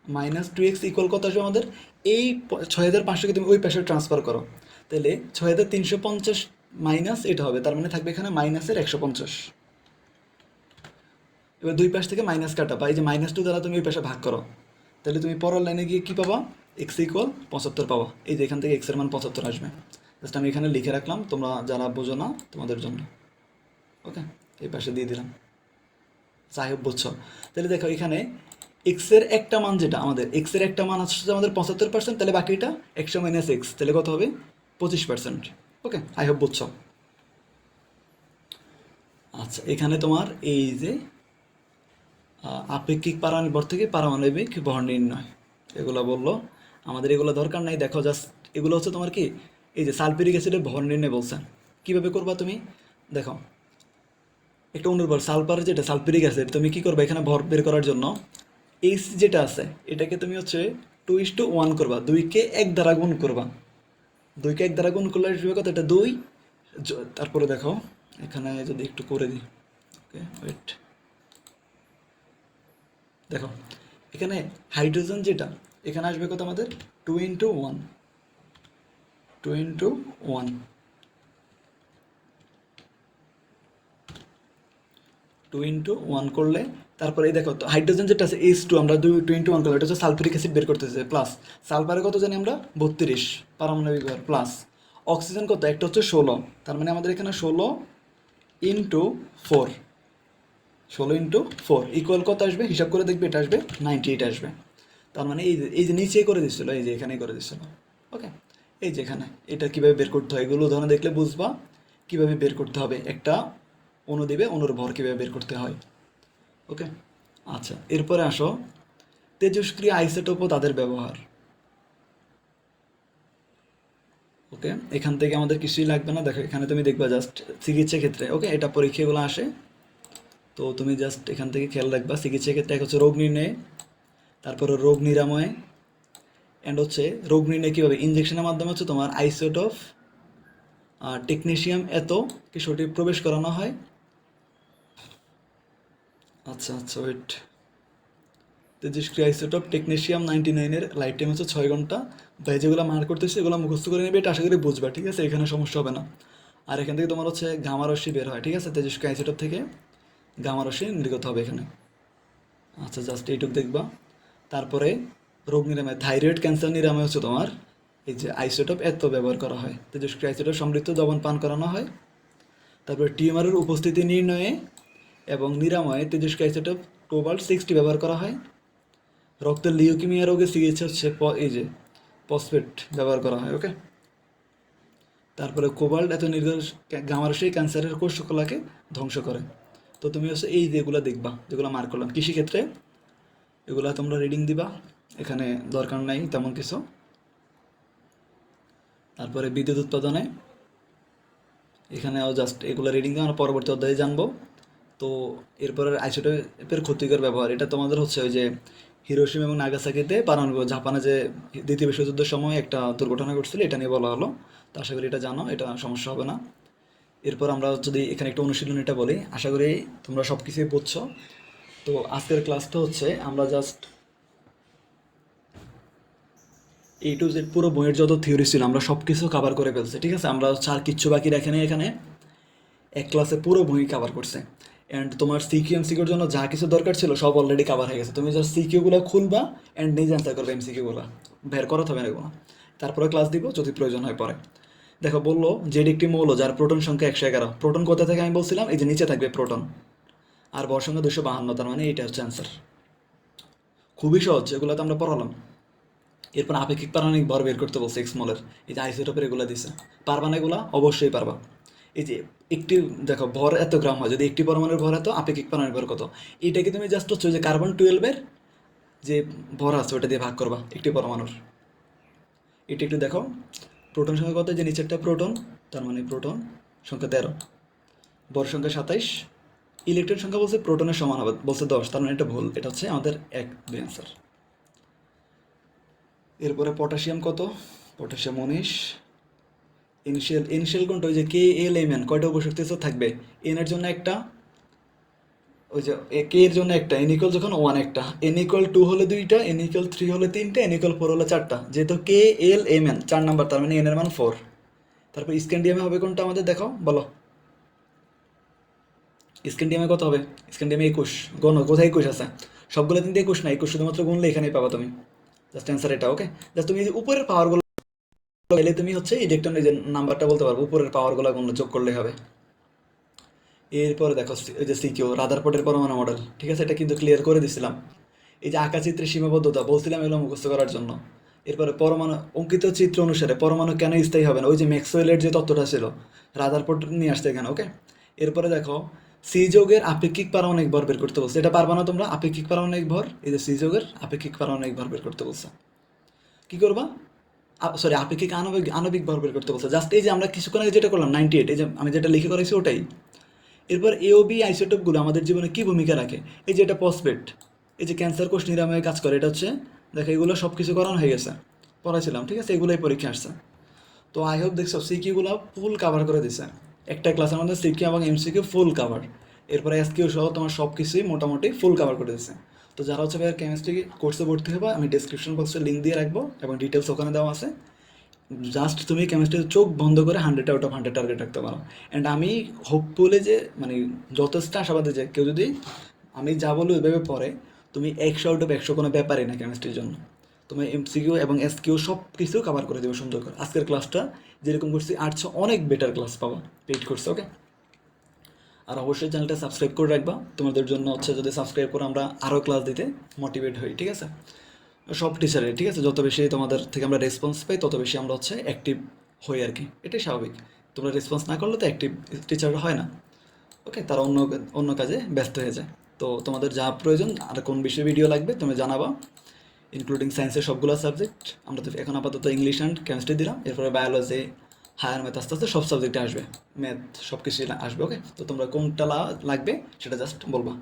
[SPEAKER 1] -2x ইকুয়াল কত আসবে আমাদের, এই 6500কে তুমি ওই পাশে ট্রান্সফার করো, তাহলে 6350 মাইনাস এটা হবে, তার মানে থাকবে এখানে মাইনাসের 150। এবার দুই পাশ থেকে মাইনাস কাটাবা, এই যে -2 দ্বারা তুমি ওই পাশে ভাগ করো, তাহলে তুমি পরের লাইনে গিয়ে কী পাবা, এক্স ইকুয়াল 75 পাবা, এই যে এখান থেকে এক্সের মান 75 আসবে। জাস্ট আমি এখানে লিখে রাখলাম, তোমরা যারা বোঝো না তোমাদের জন্য, ওকে, এই পাশে দিয়ে দিলাম, যাই হোক বুঝছো। তাহলে দেখো এখানে এক্সের একটা মান, যেটা আমাদের এক্সের একটা মান আসছে আমাদের 75%, তাহলে বাকিটা 100 মাইনাস এক্স, তাহলে কত হবে 25%। ওকে, আই হোপ বুঝছো। আচ্ছা, এখানে তোমার এই যে আপেক্ষিক পারমাণবিক থেকে পারমাণবিক ভর নির্ণয়, এগুলো বললো আমাদের, এগুলো দরকার নাই। দেখো জাস্ট এগুলো হচ্ছে তোমার কি, এই যে সালফিউরিক অ্যাসিডের ভর নির্ণয় বলছে, কীভাবে করবা তুমি দেখো, একটা অণুর ভর সালফার, যেটা সালফিউরিক অ্যাসিড, তুমি কি করবা এখানে ভর বের করার জন্য, এইচ যেটা আছে এটাকে তুমি হচ্ছে 2:1 করবা, 2কে 1 দ্বারা গুণ করবা, 2কে 1 দ্বারা গুণ করলে আসবে কত, এটা 2। তারপরে দেখো এখানে যদি একটু করে দিই, ওকে ওয়েট, দেখো এখানে হাইড্রোজেন যেটা, এখানে আসবে কত আমাদের 2:1, 2:1, 2:1 করলে, তারপরে এই দেখো তো হাইড্রোজেন যেটা আছে H2, আমরা 2:1 করলে এটা হচ্ছে সালফিউরিক অ্যাসিড বের করতেছে, প্লাস সালফারে কত জানি আমরা 32 পারমাণবিক ভর, প্লাস অক্সিজেন কত, একটা হচ্ছে 16, তার মানে আমাদের এখানে 16 × 4, 16 × 4 ইকুয়াল কত আসবে, হিসাব করে দেখবে, এটা আসবে 98 আসবে। তার মানে এই যে নিচে করে দিচ্ছিল, এই যে এখানেই করে দিচ্ছিল, ওকে, এই যে এখানে এটা কীভাবে বের করতে হয়, এগুলো উদাহরণ দেখলে বুঝবা কীভাবে বের করতে হবে, একটা অণু দিবে, অণুর ভর কীভাবে বের করতে হয়, ওকে। আচ্ছা, এরপরে আসো তেজস্ক্রিয় আইসোটোপ ও তাদের ব্যবহার, ওকে। এখান থেকে আমাদের কিছুই লাগবে না, দেখো এখানে তুমি দেখবা জাস্ট চিকিৎসা ক্ষেত্রে, ওকে, এটা পরীক্ষাগুলো আসে, তো তুমি জাস্ট এখান থেকে খেয়াল রাখবা, চিকিৎসা ক্ষেত্রে এক হচ্ছে রোগ নির্ণয়, তারপরে রোগ নিরাময়, অ্যান্ড হচ্ছে রোগ নির্ণয় কীভাবে, ইঞ্জেকশনের মাধ্যমে হচ্ছে তোমার আইসোটোপ টেকনিশিয়াম এত কি সঠিক প্রবেশ করানো হয়। আচ্ছা আচ্ছা ওয়েট, তেজস্ক্রিয় আইসোটোপ টেকনিশিয়াম 99-এর লাইফ টাইম হচ্ছে 6 ঘন্টা। ভাই যেগুলো মার করতেছে এগুলো মুখস্থ করে নেবে, এটা আশা করি বুঝবা, ঠিক আছে, এখানে সমস্যা হবে না। আর এখান থেকে তোমার হচ্ছে গামা রশ্মি বের হয়, ঠিক আছে, তেজস্ক্রিয় আইসোটোপ থেকে গামা রশ্মি নির্গত হবে এখানে। আচ্ছা, জাস্ট এইটুকু দেখবা। তারপরে রোগ নিরাময়, থাইরয়েড ক্যান্সার নিরাময় হচ্ছে তোমার এই যে আইসোটোপ এত ব্যবহার করা হয়, তেজস্ক্রিয় আইসোটোপ সমৃদ্ধ দ্রবণ পান করানো হয়। তারপরে টিউমারের উপস্থিতি নির্ণয়ে এবং নিরাময়ে তেজস্ক্রিয় আইসোটোপ কোবাল্ট-60 ব্যবহার করা হয়। রক্তের লিউকিমিয়া রোগের চিকিৎসা হচ্ছে এই যে ফসফেট ব্যবহার করা হয়, ওকে। তারপরে কোবাল্ট এত নির্গত গামারসি ক্যান্সারের কোষকলাকে ধ্বংস করে। তো তুমি হচ্ছে এই যেগুলো দেখবা, যেগুলো মার্ক করলাম কৃষিক্ষেত্রে, এগুলো তোমরা রিডিং দিবা, এখানে দরকার নাই তেমন কিছু। তারপরে বিদ্যুৎ উৎপাদনে এখানেও জাস্ট এগুলো রিডিং দিয়ে আমরা পরবর্তী অধ্যায়ে জানবো। তো এরপরে আইসোটোপের ক্ষতিকর ব্যবহার, এটা তোমাদের হচ্ছে ওই যে হিরোশিমা এবং নাগাসাকিতে পারমাণবিক, জাপানে যে দ্বিতীয় বিশ্বযুদ্ধের সময় একটা দুর্ঘটনা ঘটছিল, এটা নিয়ে বলা হলো। তো আশা করি এটা জানো, এটা সমস্যা হবে না। এরপর আমরা যদি এখানে একটা অনুশীলনীটা বলি, আশা করি তোমরা সব কিছুই বুঝছো। তো আজকের ক্লাসটা হচ্ছে আমরা জাস্ট A to Z পুরো বইয়ের যত থিওরি ছিল আমরা সব কিছু কভার করে ফেলছি, ঠিক আছে, আমরা হচ্ছে আর কিচ্ছু বাকি রাখে নেই, এখানে এক ক্লাসে পুরো বই কভার করছে। অ্যান্ড তোমার সিকিউ এমসিকিউর জন্য যা কিছু দরকার ছিল সব অলরেডি কভার হয়ে গেছে, তুমি জাস্ট সিকিউগুলো খুলবা অ্যান্ড নিজে অ্যান্সার করবে, এমসিকিউগুলো বের করাতে হবে না এগুলো। তারপরে ক্লাস দিব যদি প্রয়োজন হয় পরে। দেখো বললো জেড একটি মৌল যার প্রোটন সংখ্যা 111, প্রোটন কোথা থেকে আমি বলছিলাম, এই যে নিচে থাকবে প্রোটন, আর ভর সংখ্যা 252, তার মানে এইটা হচ্ছে অ্যান্সার। খুবই সহজ, এগুলো তো আমরা পড়ালাম। এরপর আপেক্ষিক পারমাণবিক ভর বের করতে বলছে এক্স মলের, এই যে আইসোটোপের এগুলো দিছে, পারবা না এগুলা, অবশ্যই পারবা। এই যে একটি দেখো ভর এত গ্রাম হয়, যদি একটি পরমাণুর ভর এত, আপেক্ষিক পারমাণবিক ভর কত, এটাকে তুমি জাস্ট হচ্ছে যে কার্বন-12-এর যে ভর আছে ওটা দিয়ে ভাগ করবা একটি পরমাণুর। এটা একটু দেখো, প্রোটন সংখ্যা কত, যে নিচেরটা প্রোটন, তার মানে প্রোটন সংখ্যা 13, ভর সংখ্যা 27, ইলেকট্রন সংখ্যা বলছে প্রোটনের সমান হবে, বলছে 10, তার মানে এটা ভুল, এটা হচ্ছে আমাদের 1, 2 অ্যান্সার। এরপরে পটাশিয়াম কত? পটাশিয়াম 19। ইনিশিয়াল কোনটা? ওই যে কে এল এম এন, কয়টা উপশক্তি থাকবে? এন এর জন্য একটা, ওই যে কে এর জন্য একটা, এন ইকুয়াল যখন 1 একটা, এন ইকুয়াল 2 হলে 2টা, এন ইকুয়াল 3 হলে 3টে, এন ইকুয়াল 4 হলে 4টা। যেহেতু কে এল এম এন 4 নাম্বার, তার মানে এন এর মান 4। তারপর স্ক্যান্ডিয়ামে হবে কোনটা আমাদের, দেখো বলো। স্ক্যান্ডিয়ামে কত হবে? স্ক্যান্ডিয়ামে 21। গণ কোথায় 21 আছে? সবগুলো কিন্তু 21 না, 21 শুধুমাত্র গুনলে এখানেই পাবা তুমি। জাস্ট অ্যান্সার এটা, ওকে। জাস্ট তুমি এই যে উপরের পাওয়ারগুলো এলে তুমি হচ্ছে ইলেকট্রনের যে নাম্বারটা বলতে পারবো, উপরের পাওয়ারগুলো গুলো যোগ করলেই হবে। এরপরে দেখো ওই যে সিকিউ রাদারফোর্ডের পরমাণু মডেল, ঠিক আছে, এটা কিন্তু ক্লিয়ার করে দিছিলাম। এই যে আঁকাচিত্রের সীমাবদ্ধতা বলছিলাম, এগুলো মুখস্থ করার জন্য। এরপরে পরমাণু অঙ্কিত চিত্র অনুসারে পরমাণু কেন স্থায়ী হবে না, ওই যে ম্যাক্সওয়েলের যে তত্ত্বটা ছিল, রাদারফোর্ড নিয়ে আসছে এখানে, ওকে। এরপরে দেখো সি যৌগের আপেক্ষিক পারমাণবিক ভর বের করতে বলছে, এটা পারবা না তোমরা? আপেক্ষিক পারমাণবিক ভর, এই যে সি যৌগের আপেক্ষিক পারমাণবিক ভর বের করতে বলছে। কি করবা? সরি, আপেক্ষিক আণবিক আণবিক ভর বের করতে বলছে। জাস্ট এই যে আমরা কিছুক্ষণ আগে যেটা করলাম 98, এই যে আমি যেটা লিখে করাইছি ওটাই। এরপর এ ও বি আইসোটোপগুলো আমাদের জীবনে কী ভূমিকা রাখে? এই যে এটা ফসফেট, এই যে ক্যান্সার কোষ নিরাময়ে কাজ করে, এটা হচ্ছে, দেখো এগুলো সব কিছু করানো হয়ে গেছে, পড়াছিলাম, ঠিক আছে, এগুলোই পরীক্ষা আসছে। তো আই হোপ দেখছো সিকিউগুলো ফুল কাভার করে দিছে একটা ক্লাসের মধ্যে, সিকিউ এবং এমসিকিউ ফুল কাভার। এরপরে এসকিউ সহ তোমার সব কিছুই মোটামুটি ফুল কাভার করে দিছে। তো যারা হচ্ছে ভাই কেমিস্ট্রি কোর্সে ভর্তি হবে, আমি ডিসক্রিপশন বক্সে লিঙ্ক দিয়ে রাখবো এবং ডিটেলস ওখানে দেওয়া আছে। জাস্ট তুমি কেমিস্ট্রিতে চোখ বন্ধ করে 100 আউট অফ 100 টার্গেট রাখতে পারো। অ্যান্ড আমি হোপফুলি যে মানে যথেষ্ট আশাবাদী যে কেউ যদি আমি যা বলি ওইভাবে পড়ে, তুমি 100 আউট অফ 100 কোনো ব্যাপারই না কেমিস্ট্রির জন্য। তুমি এমসিকিউ এবং এসকিউ সব কিছু কভার করে দেবে সুন্দর করে। আজকের ক্লাসটা যেরকম করছি আর্টস অনেক বেটার ক্লাস পাবা পেইড করছে, ওকে। আর অবশ্যই চ্যানেলটা সাবস্ক্রাইব করে রাখবা, তোমাদের জন্য হচ্ছে যদি সাবস্ক্রাইব করে আমরা আরও ক্লাস দিতে মোটিভেট হই, ঠিক আছে। সব টিচারের, ঠিক আছে, যত বেশি তোমাদের থেকে আমরা রেসপন্স পাই তত বেশি আমরা হচ্ছে অ্যাক্টিভ হই আর কি, এটাই স্বাভাবিক। তোমরা রেসপন্স না করলে তো অ্যাক্টিভ টিচার হয় না, ওকে, তারা অন্য অন্য কাজে ব্যস্ত হয়ে যায়। তো তোমাদের যা প্রয়োজন আর কোন বিষয়ে ভিডিও লাগবে তুমি জানাবা, ইনক্লুডিং সায়েন্সের সবগুলো সাবজেক্ট। আমরা তো এখন আপাতত ইংলিশ অ্যান্ড কেমিস্ট্রি দিলাম, এরপরে বায়োলজি, হায়ার ম্যাথ, আস্তে আস্তে সব সাবজেক্টে আসবে, ম্যাথ সব কিছুই আসবে, ওকে। তো তোমরা কোনটা লাগবে সেটা জাস্ট বলবা।